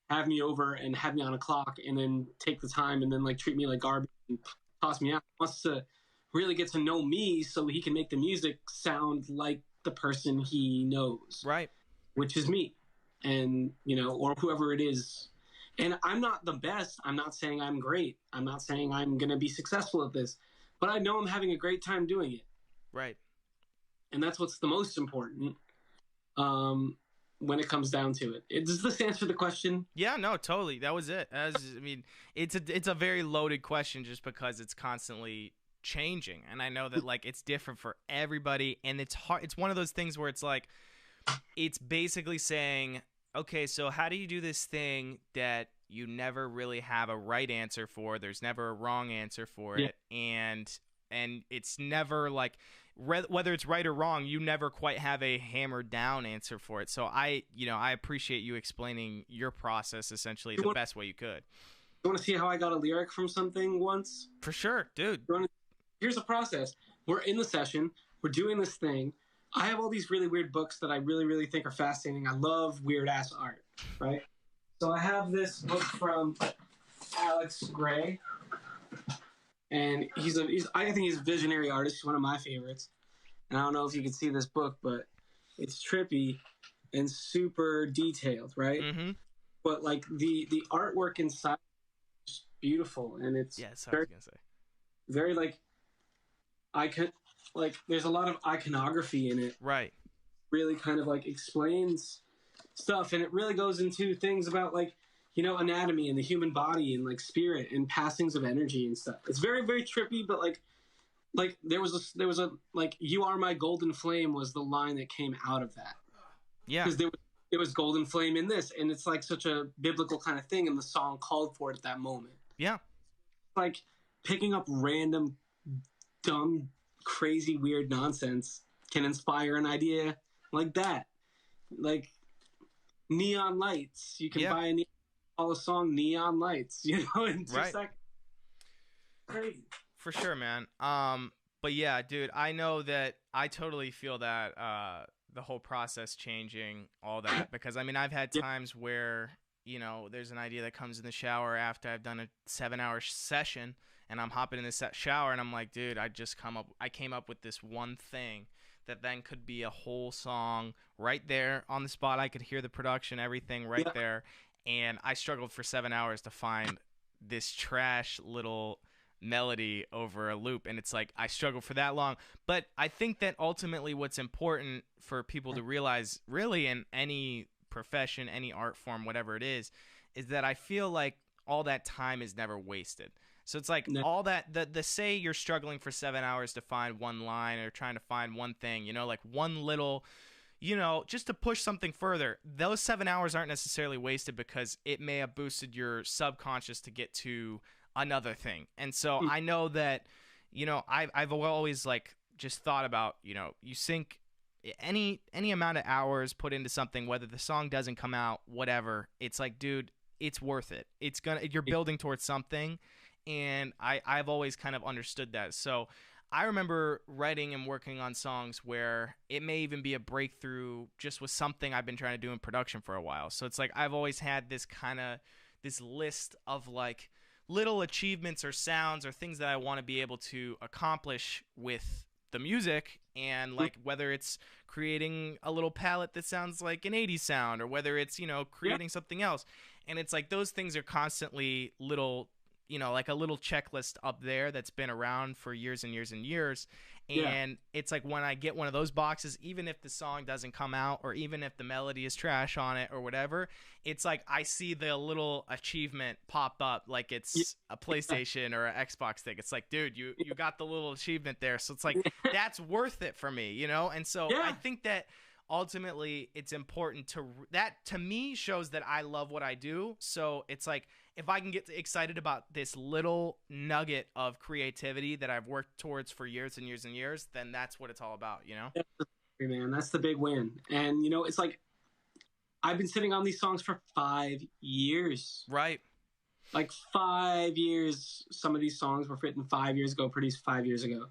have me over and have me on a clock and then take the time and then like treat me like garbage and toss me out. He wants to really get to know me so he can make the music sound like the person he knows. Right. Which is me. And, you know, or whoever it is. And I'm not the best. I'm not saying I'm great. I'm not saying I'm going to be successful at this. But I know I'm having a great time doing it. Right. And that's what's the most important. When it comes down to it. Does this answer the question? Yeah, no, totally. That was it. I mean, it's a very loaded question just because it's constantly changing. And I know that like it's different for everybody, and it's hard. It's one of those things where it's like it's basically saying, okay, so how do you do this thing that you never really have a right answer for? There's never a wrong answer for it. And it's never like whether it's right or wrong, you never quite have a hammered down answer for it. So I appreciate you explaining your process essentially the best way you could. You want to see how I got a lyric from something once? For sure, dude. Here's the process. We're in the session. We're doing this thing. I have all these really weird books that I really, really think are fascinating. I love weird-ass art, right? So I have this book from Alex Gray. And I think he's a visionary artist. He's one of my favorites. And I don't know if you can see this book, but it's trippy and super detailed, right? But like the artwork inside is beautiful, and it's that's what I was gonna say. Very there's a lot of iconography in it. Right. Really kind of like explains stuff, and it really goes into things about like, you know, anatomy and the human body and like spirit and passings of energy and stuff. It's very, very trippy, but like there was a like, "You are my golden flame" was the line that came out of that. Yeah. Because it was Golden Flame in this, and it's like such a biblical kind of thing, and the song called for it at that moment. Yeah. Like picking up random, dumb, crazy, weird nonsense can inspire an idea like that. Like neon lights. You can buy call a song Neon Lights, in 2 seconds. Crazy. For sure, man. But yeah, dude, I know that I totally feel that the whole process changing, all that, because I mean, I've had times where, there's an idea that comes in the shower after I've done a 7-hour session, and I'm hopping in the shower, and I'm like, dude, I came up with this one thing that then could be a whole song right there on the spot. I could hear the production, everything right there, and I struggled for 7 hours to find this trash little melody over a loop, and it's like I struggled for that long. But I think that ultimately what's important for people to realize, really, in any profession, any art form, whatever it is that I feel like all that time is never wasted. So it's like all that, the say you're struggling for 7 hours to find one line or trying to find one thing, like one little, just to push something further, those 7 hours aren't necessarily wasted because it may have boosted your subconscious to get to another thing. And so I know that, I've always like just thought about, you sink any amount of hours put into something, whether the song doesn't come out, whatever, it's like, dude, it's worth it. You're building towards something. And I've always kind of understood that. So I remember writing and working on songs where it may even be a breakthrough just with something I've been trying to do in production for a while. So it's like I've always had this list of like little achievements or sounds or things that I want to be able to accomplish with the music, and like whether it's creating a little palette that sounds like an 80s sound, or whether it's, creating something else. And it's like those things are constantly little, like a little checklist up there that's been around for years and years and years. And it's like when I get one of those boxes, even if the song doesn't come out, or even if the melody is trash on it or whatever, it's like I see the little achievement pop up like it's a PlayStation or an Xbox thing. It's like, dude, you got the little achievement there. So it's like, that's worth it for me, And so I think that ultimately it's important that to me shows that I love what I do. So it's like, if I can get excited about this little nugget of creativity that I've worked towards for years and years and years, then that's what it's all about, Man, that's the big win. And, it's like I've been sitting on these songs for 5 years. Right. Like 5 years. Some of these songs were written 5 years ago, produced 5 years ago.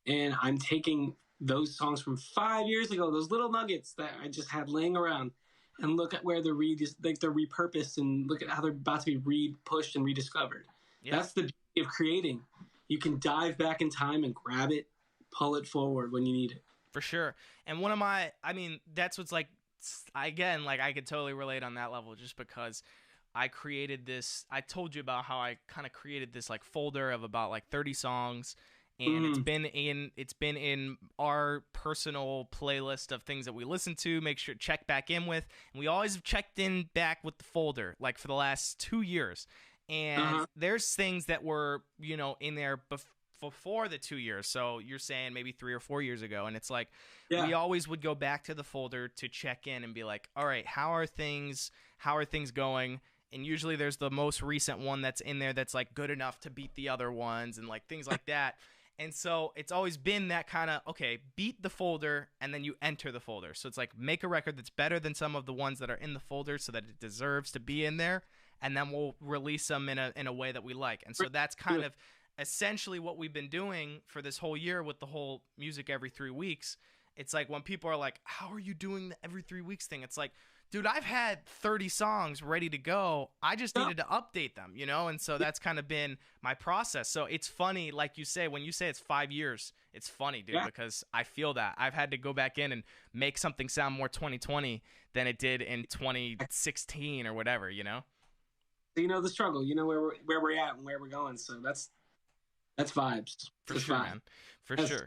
And I'm taking those songs from 5 years ago, those little nuggets that I just had laying around, and look at where they're repurposed, and look at how they're about to be re-pushed and rediscovered. Yeah. That's the beauty of creating. You can dive back in time and grab it, pull it forward when you need it. For sure. And that's what's like, again, like I could totally relate on that level, just because I created this. I told you about how I kind of created this like folder of about like 30 songs. And it's been in our personal playlist of things that we listen to, make sure check back in with, and we always have checked in back with the folder like for the last 2 years. And there's things that were in there before the 2 years. So you're saying maybe 3 or 4 years ago, and it's like we always would go back to the folder to check in and be like, all right, how are things going? And usually there's the most recent one that's in there that's like good enough to beat the other ones, and like things like that. And so it's always been that kind of, okay, beat the folder and then you enter the folder. So it's like make a record that's better than some of the ones that are in the folder so that it deserves to be in there, and then we'll release them in a way that we like. And so that's kind of essentially what we've been doing for this whole year with the whole music every 3 weeks. It's like when people are like, how are you doing the every 3 weeks thing? It's like, dude, I've had 30 songs ready to go. I just needed to update them, And so that's kind of been my process. So it's funny, like you say, when you say it's 5 years, it's funny, dude, because I feel that. I've had to go back in and make something sound more 2020 than it did in 2016 or whatever, The struggle, where we're at and where we're going. So that's vibes. For sure, man. For sure.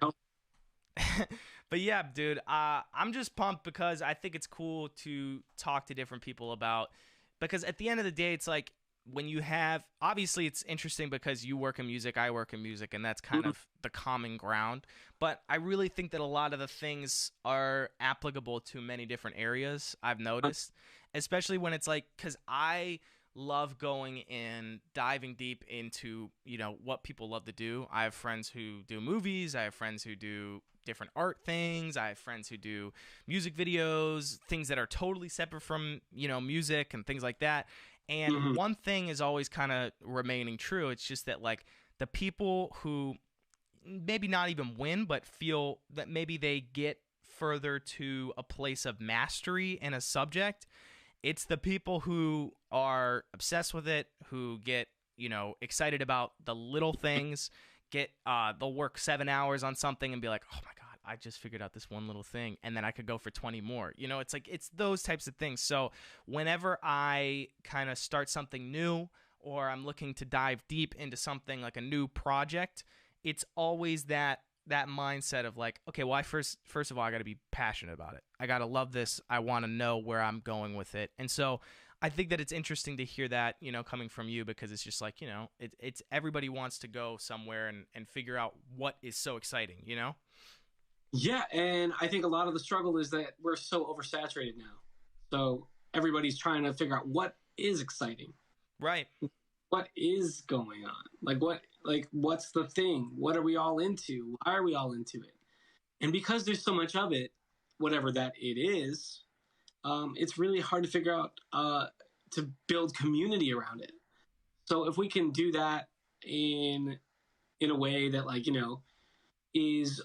But yeah, dude, I'm just pumped because I think it's cool to talk to different people about, because at the end of the day, it's like when you have, obviously it's interesting because you work in music, I work in music, and that's kind of the common ground. But I really think that a lot of the things are applicable to many different areas, I've noticed, especially when it's like, because I love going and diving deep into, you know, what people love to do. I have friends who do movies. I have friends who do different art things. I have friends who do music videos, things that are totally separate from, you know, music and things like that. And one thing is always kind of remaining true. It's just that, like, the people who maybe not even win, but feel that maybe they get further to a place of mastery in a subject, it's the people who are obsessed with it, who get, you know, excited about the little things, they'll work 7 hours on something and be like, oh my God, I just figured out this one little thing, and then I could go for 20 more. You know, it's like, it's those types of things. So whenever I kind of start something new, or I'm looking to dive deep into something like a new project, it's always that mindset of like, okay, well, first of all, I got to be passionate about it. I got to love this. I want to know where I'm going with it. And so I think that it's interesting to hear that, you know, coming from you, because it's just like, you know, it's everybody wants to go somewhere and figure out what is so exciting, you know? Yeah, and I think a lot of the struggle is that we're so oversaturated now. So everybody's trying to figure out what is exciting. Right. What is going on? What's the thing? What are we all into? Why are we all into it? And because there's so much of it, whatever that it is, it's really hard to figure out, to build community around it. So if we can do that in a way that, like, you know, is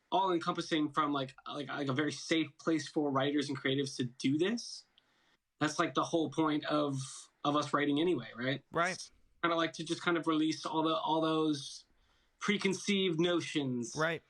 all encompassing from like a very safe place for writers and creatives to do this, that's like the whole point of us writing anyway, right? Right. Kind of like to just kind of release all those preconceived notions, right,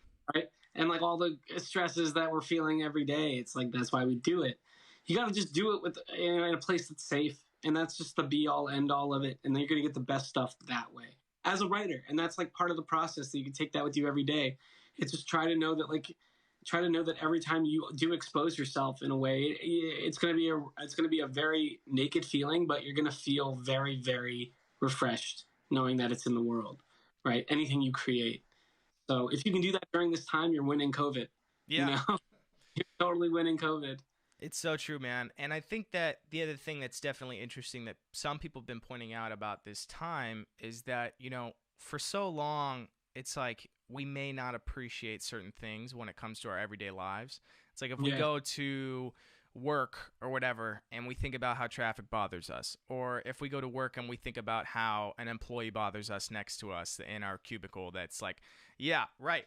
and like all the stresses that we're feeling every day. It's like, that's why we do it. You got to just do it in a place that's safe, and that's just the be all end all of it. And then you're gonna get the best stuff that way as a writer, and that's like part of the process that you can take that with you every day. It's just try to know that every time you do expose yourself in a way, it's gonna be a very naked feeling, but you're gonna feel very, very refreshed knowing that it's in the world, right? Anything you create. So if you can do that during this time, you're winning COVID. Yeah. You know? You're totally winning COVID. It's so true, man. And I think that the other thing that's definitely interesting that some people have been pointing out about this time is that, you know, for so long, it's like we may not appreciate certain things when it comes to our everyday lives. It's like if we go to work or whatever and we think about how traffic bothers us, or if we go to work and we think about how an employee bothers us next to us in our cubicle, that's like, yeah, right.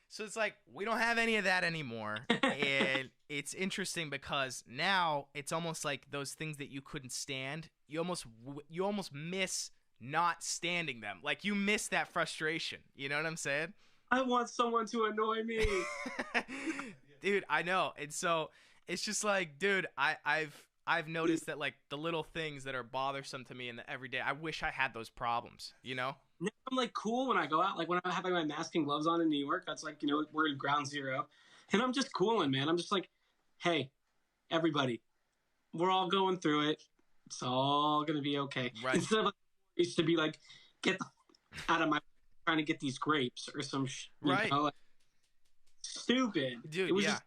So it's like we don't have any of that anymore. And it's interesting because now it's almost like those things that you couldn't stand, you almost miss not standing them. Like you miss that frustration. You know what I'm saying? I want someone to annoy me. Dude, I know. And so it's just like, dude, I've noticed that like the little things that are bothersome to me in the everyday, I wish I had those problems, you know? I'm like cool when I go out, like when I have like my mask and gloves on in New York, that's like, you know, we're in ground zero. And I'm just cooling, man. I'm just like, hey, everybody, we're all going through it. It's all going to be okay. Right. Instead of like, it used to be like, get the out of my trying to get these grapes or some right. Know, like, stupid. Dude, it was just,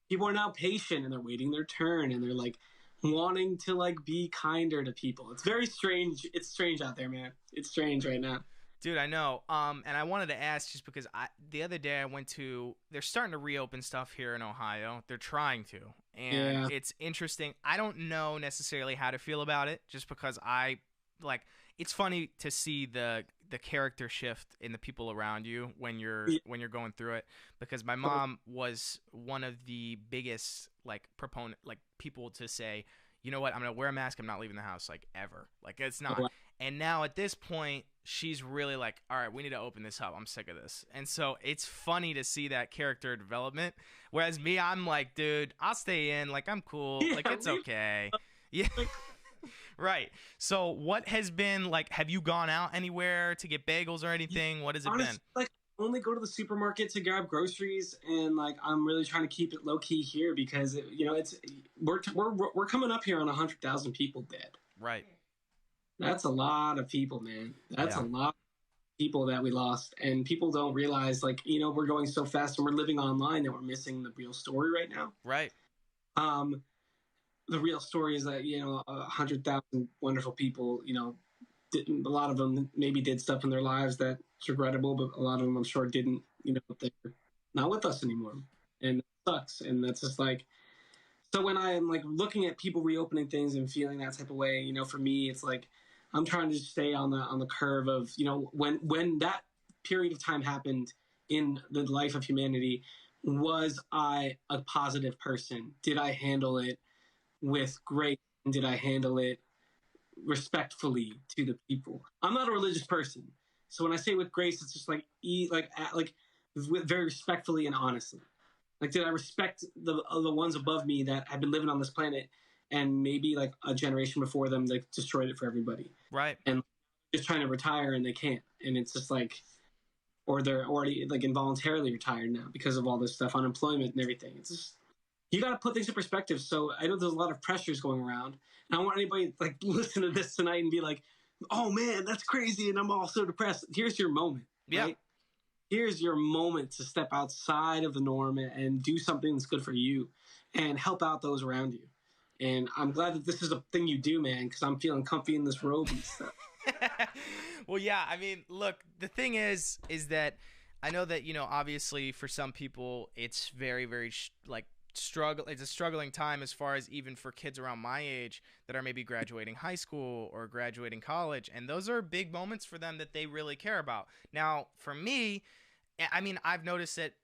people are now patient and they're waiting their turn and they're like wanting to like be kinder to people. It's very strange. It's strange out there, man. It's strange right now. Dude, I know. And I wanted to ask just because the other day I went to, they're starting to reopen stuff here in Ohio. They're trying to. And it's interesting. I don't know necessarily how to feel about it just because it's funny to see the character shift in the people around you when you're going through it, because my mom was one of the biggest people to say, you know what, I'm gonna wear a mask, I'm not leaving the house like ever, like it's not. And now at this point she's really like, all right, we need to open this up, I'm sick of this. And so it's funny to see that character development, whereas me, I'm like, dude, I'll stay in, like I'm cool, like it's okay. Yeah. Right. So what has been like, have you gone out anywhere to get bagels or anything? What has it been? Like, I only go to the supermarket to grab groceries, and like I'm really trying to keep it low key here because we're coming up here on 100,000 people dead. Right. That's a lot of people, man. That's Yeah. a lot of people that we lost. And people don't realize, like, we're going so fast and we're living online that we're missing the real story right now. Right. The real story is that, 100,000 wonderful people, didn't, a lot of them maybe did stuff in their lives that's regrettable, but a lot of them I'm sure didn't, they're not with us anymore. And it sucks. And that's just like, so when I'm like looking at people reopening things and feeling that type of way, for me, it's like, I'm trying to stay on the curve of, when that period of time happened in the life of humanity, was I a positive person? Did I handle it with grace? And did I handle it respectfully to the people? I'm not a religious person, so when I say with grace, it's just like very respectfully and honestly. Like, did I respect the ones above me that have been living on this planet, and maybe like a generation before them, they destroyed it for everybody, Right. and just trying to retire and they can't, and it's just like, or they're already like involuntarily retired now because of all this stuff, unemployment and everything. It's just, you got to put things in perspective. So I know there's a lot of pressures going around, and I don't want anybody like listen to this tonight and be like, "Oh man, that's crazy," and I'm all so depressed. Here's your moment. Yeah. Right? Here's your moment to step outside of the norm and do something that's good for you, and help out those around you. And I'm glad that this is a thing you do, man, because I'm feeling comfy in this robe and stuff. Well, yeah, I mean, look, the thing is that I know that, obviously for some people it's very, very it's a struggling time as far as even for kids around my age that are maybe graduating high school or graduating college. And those are big moments for them that they really care about. Now, for me, I mean, I've noticed that,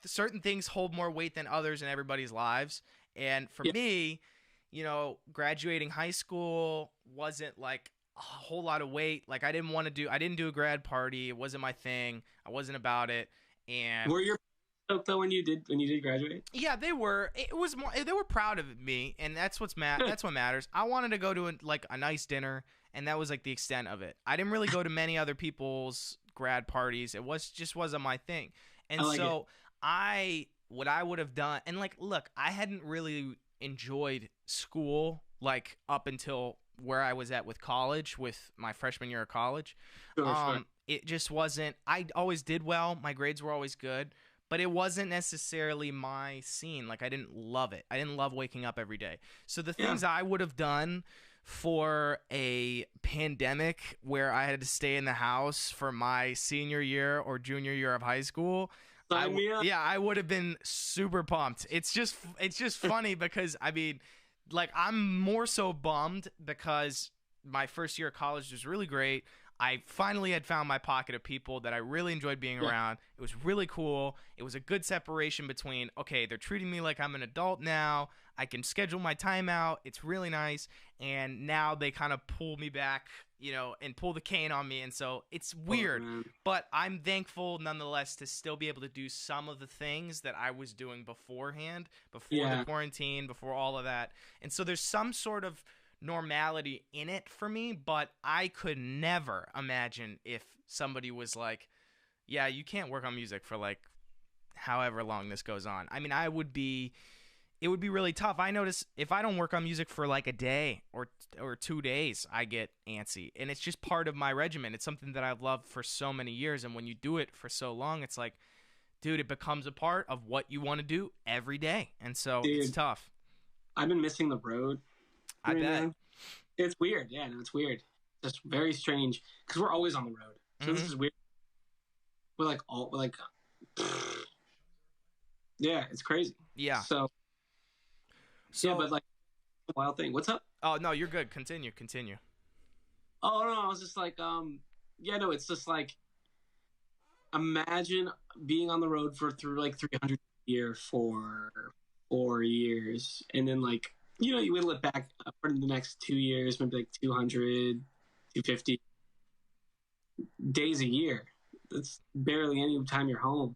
certain things hold more weight than others in everybody's lives. And for me, graduating high school wasn't like a whole lot of weight. Like I didn't do a grad party. It wasn't my thing. I wasn't about it. And were your stoked though when you did graduate? Yeah, they were. It was more. They were proud of me, and that's what matters. I wanted to go to a nice dinner, and that was like the extent of it. I didn't really go to many other people's grad parties. It wasn't my thing. And so what I would have done, and like, look, I hadn't really enjoyed school like up until where I was at with college, with my freshman year of college. Sure. It just wasn't. I always did well. My grades were always good. But it wasn't necessarily my scene. Like, I didn't love it. I didn't love waking up every day. So the things I would have done for a pandemic where I had to stay in the house for my senior year or junior year of high school, Sign me up. yeah, I would have been super pumped. It's just funny because, I mean, like, I'm more so bummed because my first year of college was really great. I finally had found my pocket of people that I really enjoyed being around. It was really cool. It was a good separation between, okay, they're treating me like I'm an adult now. I can schedule my time out. It's really nice. And now they kind of pull me back, and pull the cane on me. And so it's weird. But I'm thankful nonetheless to still be able to do some of the things that I was doing beforehand, before the quarantine, before all of that. And so there's some sort of normality in it for me, but I could never imagine if somebody was like, yeah, you can't work on music for like however long this goes on. I mean, it would be really tough. I notice if I don't work on music for like a day or 2 days, I get antsy, and it's just part of my regimen. It's something that I've loved for so many years, and when you do it for so long, it's like, dude, it becomes a part of what you want to do every day, and so it's tough. I've been missing the road. I bet. It's weird. Yeah, no, it's weird. It's very strange because we're always on the road. So this is weird. We're yeah, it's crazy. Yeah. So yeah, but like, a wild thing. What's up? Oh no, you're good. Continue. Oh no, I was just like, yeah, no, it's just like, imagine being on the road through like 300 a year for 4 years, and then like, you whittle it back for the next 2 years, maybe like 200, 250 days a year. That's barely any time you're home.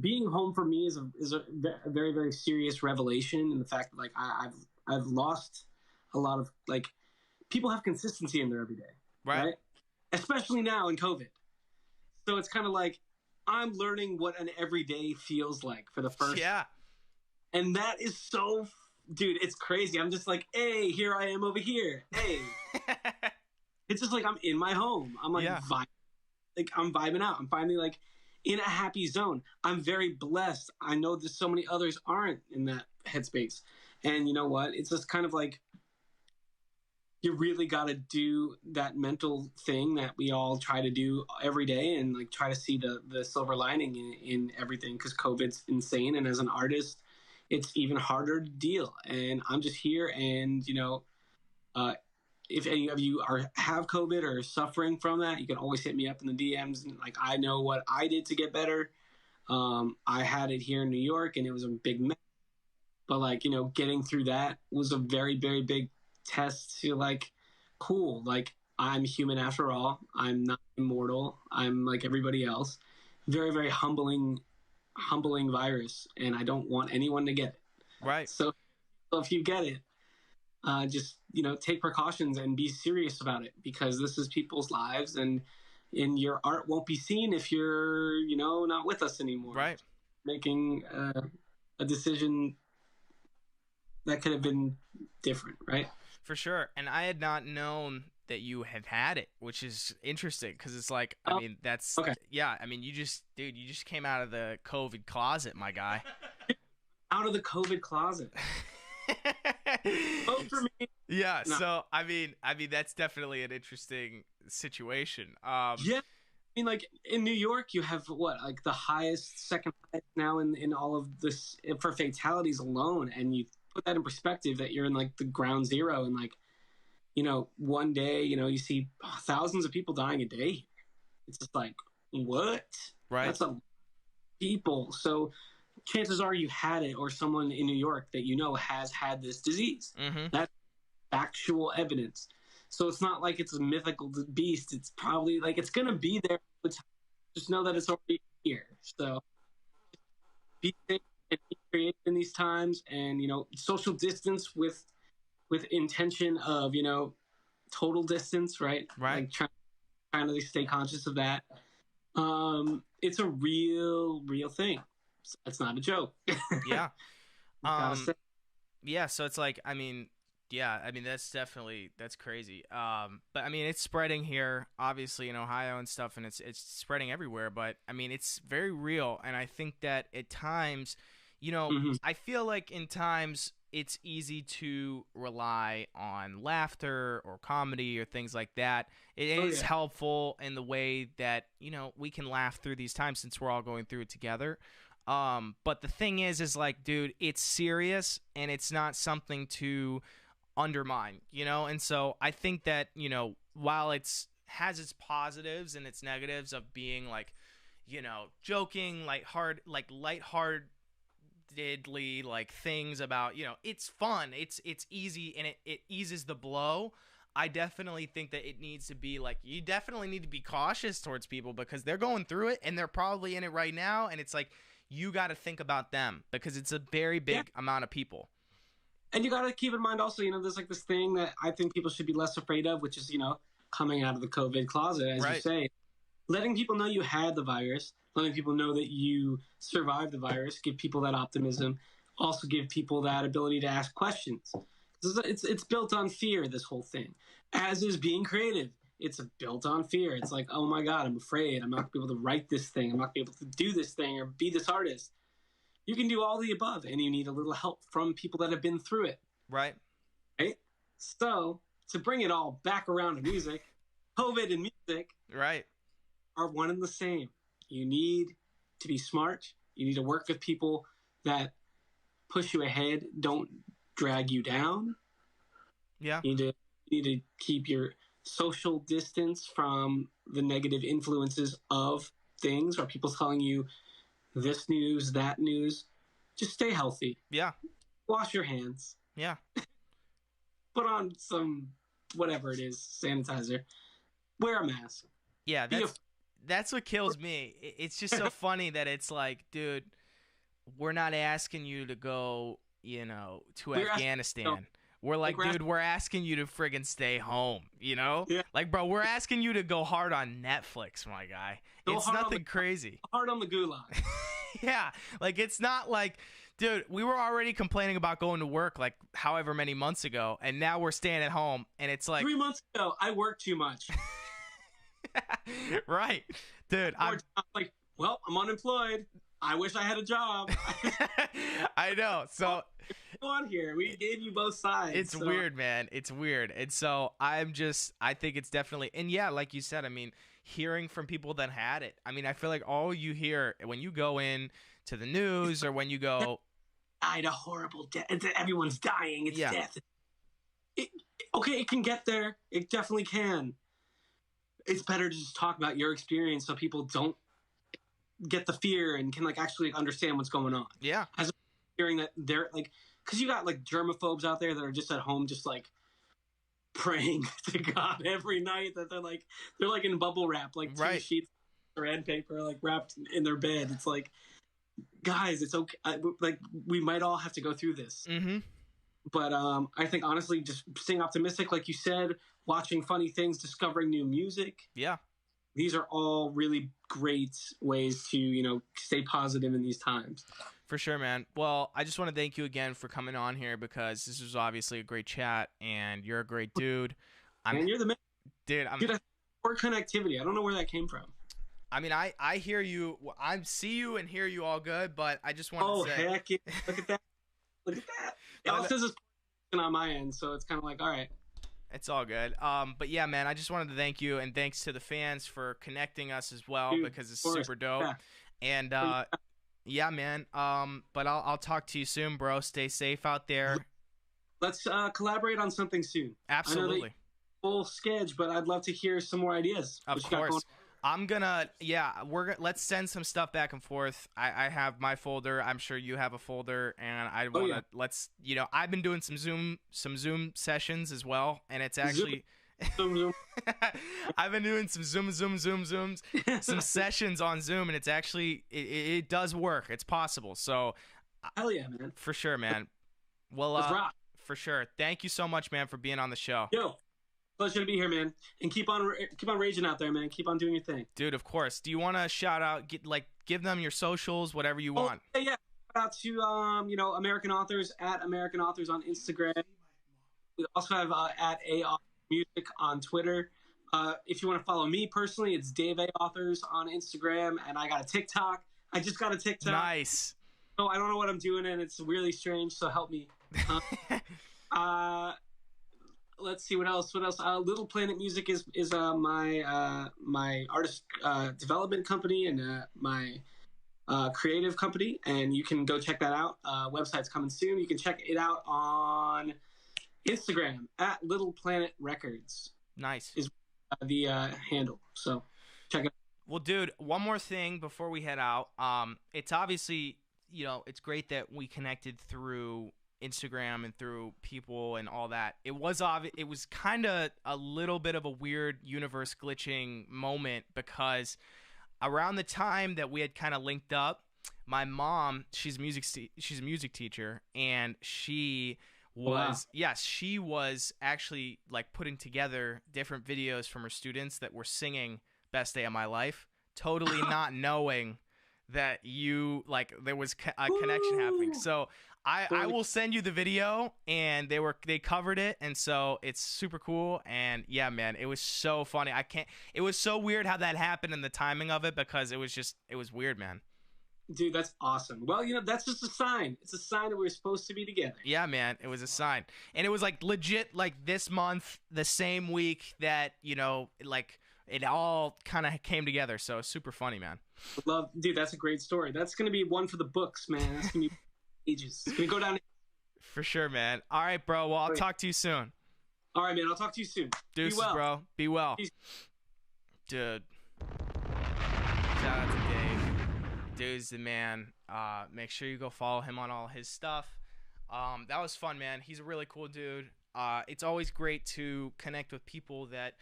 Being home for me is a very, very serious revelation in the fact that like I've lost a lot of, like, people have consistency in their everyday, right? Especially now in COVID. So it's kind of like I'm learning what an everyday feels like for the first. Yeah. And that is so dude, it's crazy. I'm just like, hey, here I am over here. Hey, it's just like I'm in my home. I'm like, Yeah. I'm vibing out. I'm finally like in a happy zone. I'm very blessed. I know there's so many others aren't in that headspace. And you know what? It's just kind of like you really got to do that mental thing that we all try to do every day, and like try to see the silver lining in everything, because COVID's insane, and as an artist it's even harder to deal. And I'm just here, and if any of you have COVID or suffering from that, you can always hit me up in the DMs, and like I know what I did to get better. I had it here in New York and it was a big mess, but like getting through that was a very, very big test to like, cool, like I'm human after all. I'm not immortal. I'm like everybody else. Very, very humbling virus, and I don't want anyone to get it. Right. So if you get it, just take precautions and be serious about it, because this is people's lives, and your art won't be seen if you're not with us anymore. Right. Making a decision that could have been different, right? For sure. And I had not known that you have had it, which is interesting, because it's like, I mean, that's okay. Yeah, I mean, you just came out of the COVID closet, my guy. Out of the COVID closet. Vote for me. Yeah, No. so I mean that's definitely an interesting situation. Yeah. I mean, like in New York, you have what, like the second highest now in all of this for fatalities alone, and you put that in perspective that you're in like the ground zero, and like one day you see thousands of people dying a day. It's just like, what? Right. That's a lot of people. So chances are you had it, or someone in New York that has had this disease. Mm-hmm. That's actual evidence. So it's not like it's a mythical beast. It's probably like it's gonna be there. Just know that it's already here. So be safe and be creative in these times, and social distance with intention of total distance, right? Right. Like trying to stay conscious of that. It's a real thing. It's not a joke. Yeah. Gotta say. Yeah, so it's like, I mean, that's crazy. But I mean, it's spreading here, obviously in Ohio and stuff, and it's spreading everywhere. But I mean, it's very real, and I think that at times, Mm-hmm. I feel like in times it's easy to rely on laughter or comedy or things like that. It is helpful in the way that we can laugh through these times, since we're all going through it together. But the thing is like, dude, it's serious, and it's not something to undermine, and so I think that while has its positives and its negatives of being like joking, lightheartedly, like things about it's fun, it's easy, and it eases the blow. I definitely think that it needs to be like, you definitely need to be cautious towards people, because they're going through it and they're probably in it right now, and it's like you got to think about them, because it's a very big amount of people. And you got to keep in mind also, there's like this thing that I think people should be less afraid of, which is, coming out of the COVID closet, as you say. Letting people know you had the virus, letting people know that you survived the virus, give people that optimism, also give people that ability to ask questions. It's built on fear, this whole thing. As is being creative. It's built on fear. It's like, oh my God, I'm afraid. I'm not going to be able to write this thing. I'm not going to be able to do this thing or be this artist. You can do all the above, and you need a little help from people that have been through it. Right. So to bring it all back around to music, COVID and music are one and the same. You need to be smart. You need to work with people that push you ahead, don't drag you down. Yeah. You need to keep your social distance from the negative influences of things, or people telling you this news, that news. Just stay healthy. Yeah. Wash your hands. Yeah. Put on some, whatever it is, sanitizer. Wear a mask. Yeah, that's what kills me. It's just so funny that it's like, dude, we're not asking you to go, to Afghanistan. We're like, dude, we're asking you to friggin' stay home, Yeah. Like, bro, we're asking you to go hard on Netflix, my guy. It's nothing crazy. Hard on the gulag. Yeah. Like, it's not like, Dude, we were already complaining about going to work like however many months ago, and now we're staying at home, and it's like 3 months ago, I worked too much. right, dude. I'm like, well, I'm unemployed. I wish I had a job. I know. So Go on here. We gave you both sides. it's weird, man. It's weird, and so I think it's definitely, and yeah, like you said, I mean, hearing from people that had it. I mean, I feel like all you hear when you go in to the news or when you go, died a horrible death. Everyone's dying. It's Yeah. death. Okay, it can get there. It definitely can. It's better to just talk about your experience so people don't get the fear and can like actually understand what's going on. yeah, As hearing that they're like, because you got like germaphobes out there that are just at home, just like praying to God every night that they're like in bubble wrap, like two Right. sheets of red paper, like wrapped in their bed. It's like, guys, it's okay. Like we might all have to go through this. mm-hmm. But I think honestly, just staying optimistic, like you said, watching funny things, discovering new music. Yeah. These are all really great ways to, stay positive in these times. For sure, man. Well, I just want to thank you again for coming on here because this was obviously a great chat, and you're a great dude. And you're the man. Dude, More connectivity. I don't know where that came from. I mean, I hear you. I see you and hear you all good, but I just want to say, Heck yeah. Look at that. Look at that. It all says it's on my end, so it's kind of like, all right. it's all good. But yeah, man, I just wanted to thank you, and thanks to the fans for connecting us as well, Dude, because it's of course. super dope. Yeah. And yeah, man. But I'll talk to you soon, bro. Stay safe out there. Let's collaborate on something soon. Absolutely. Full sketch, but I'd love to hear some more ideas. Of What you got going course. I'm gonna, let's send some stuff back and forth. I have my folder. I'm sure you have a folder, and I wanna I've been doing some Zoom sessions as well, and it's actually Zoom. I've been doing some Zooms, some sessions on Zoom, and it's actually it does work. It's possible. So Hell yeah, man. for sure, man. Well, Let's rock. for sure. Thank you so much, man, for being on the show. Yo, pleasure to be here, man. And keep on raging out there, man. Keep on doing your thing. Dude, of course. Do you want to shout out, give them your socials, whatever you want? Yeah. Shout out to American Authors at American Authors on Instagram. We also have at A Music on Twitter. If you want to follow me personally, it's Dave A Authors on Instagram, and I got a TikTok. I just got a TikTok. Nice. So I don't know what I'm doing, and it's really strange. So help me. Let's see what else. Little Planet Music is my artist development company and my creative company, and you can go check that out. Website's coming soon. You can check it out on Instagram at Little Planet Records. Nice. Is the handle. So check it out. Well, dude, one more thing before we head out. It's obviously, it's great that we connected through Instagram and through people and all that. It was kind of a little bit of a weird universe glitching moment because around the time that we had kind of linked up, my mom, she's a music teacher, and she was she was actually like putting together different videos from her students that were singing Best Day of My Life, totally not knowing that there was a connection happening. So I will send you the video, and they covered it, and so it's super cool. And yeah, man, it was so funny. It was so weird how that happened and the timing of it, because it was weird, man. Dude, that's awesome. Well, that's just a sign. It's a sign that we're supposed to be together. Yeah, man, it was a sign. And it was like legit, like this month, the same week that, like it all kind of came together. So super funny, man. Dude, that's a great story. That's going to be one for the books, man. That's going to be ages. It's going to go down. For sure, man. All right, bro. Well, I'll talk to you soon. All right, man. I'll talk to you soon. Deuces, be well. Bro. Be well. Peace. Dude. Shout out to Dave. Dude's the man. Make sure you go follow him on all his stuff. That was fun, man. He's a really cool dude. It's always great to connect with people that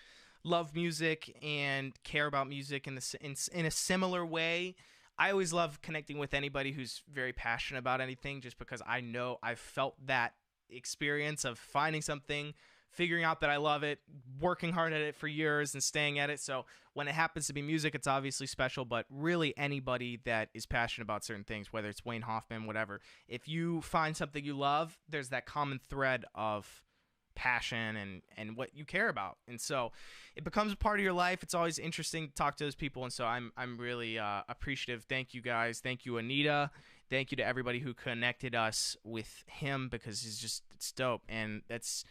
love music and care about music in a similar way. I always love connecting with anybody who's very passionate about anything, just because I know I've felt that experience of finding something, figuring out that I love it, working hard at it for years and staying at it. So when it happens to be music, it's obviously special, but really anybody that is passionate about certain things, whether it's Wayne Hoffman, whatever, if you find something you love, there's that common thread of passion and what you care about. And so it becomes a part of your life. It's always interesting to talk to those people. And so I'm really appreciative. Thank you guys. Thank you, Anita. Thank you to everybody who connected us with him, because it's dope. And it's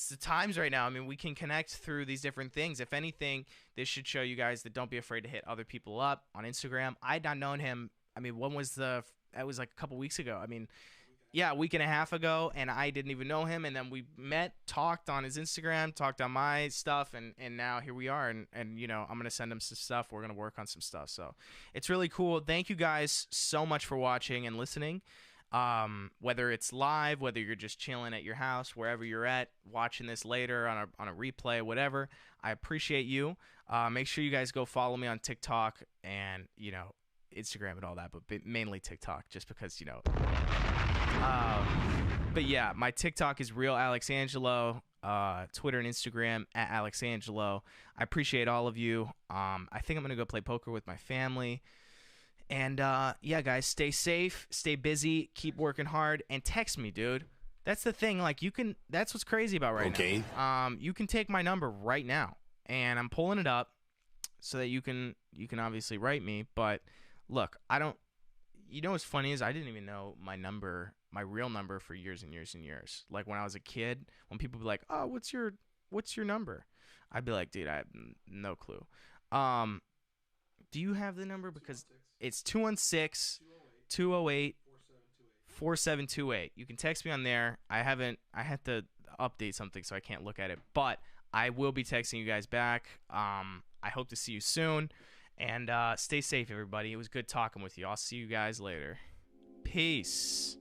the times right now. I mean, we can connect through these different things. If anything, this should show you guys that don't be afraid to hit other people up on Instagram. I'd not known him. I mean, that was like a couple weeks ago. I mean, yeah, a week and a half ago, and I didn't even know him. And then we met, talked on his Instagram, talked on my stuff, and now here we are. And you know, I'm going to send him some stuff. We're going to work on some stuff. So it's really cool. Thank you guys so much for watching and listening. Whether it's live, whether you're just chilling at your house, wherever you're at, watching this later on a replay, whatever, I appreciate you. Make sure you guys go follow me on TikTok and, you know, Instagram and all that, but mainly TikTok, just because, you know. But yeah, my TikTok is Real Alex Angelo. Twitter and Instagram at Alex Angelo. I appreciate all of you. I think I'm gonna go play poker with my family. And yeah, guys, stay safe, stay busy, keep working hard, and text me, dude. That's the thing. Like, that's what's crazy about right now. You can take my number right now, and I'm pulling it up so that you can obviously write me. But look, you know what's funny is I didn't even know my real number for years and years and years. Like, when I was a kid, when people be like, "Oh, what's your number?" I'd be like, "Dude, I have no clue." Do you have the number? Because it's 216-208-4728. You can text me on there. I had to update something, so I can't look at it, but I will be texting you guys back. I hope to see you soon, and stay safe, everybody. It was good talking with you. I'll see you guys later. Peace.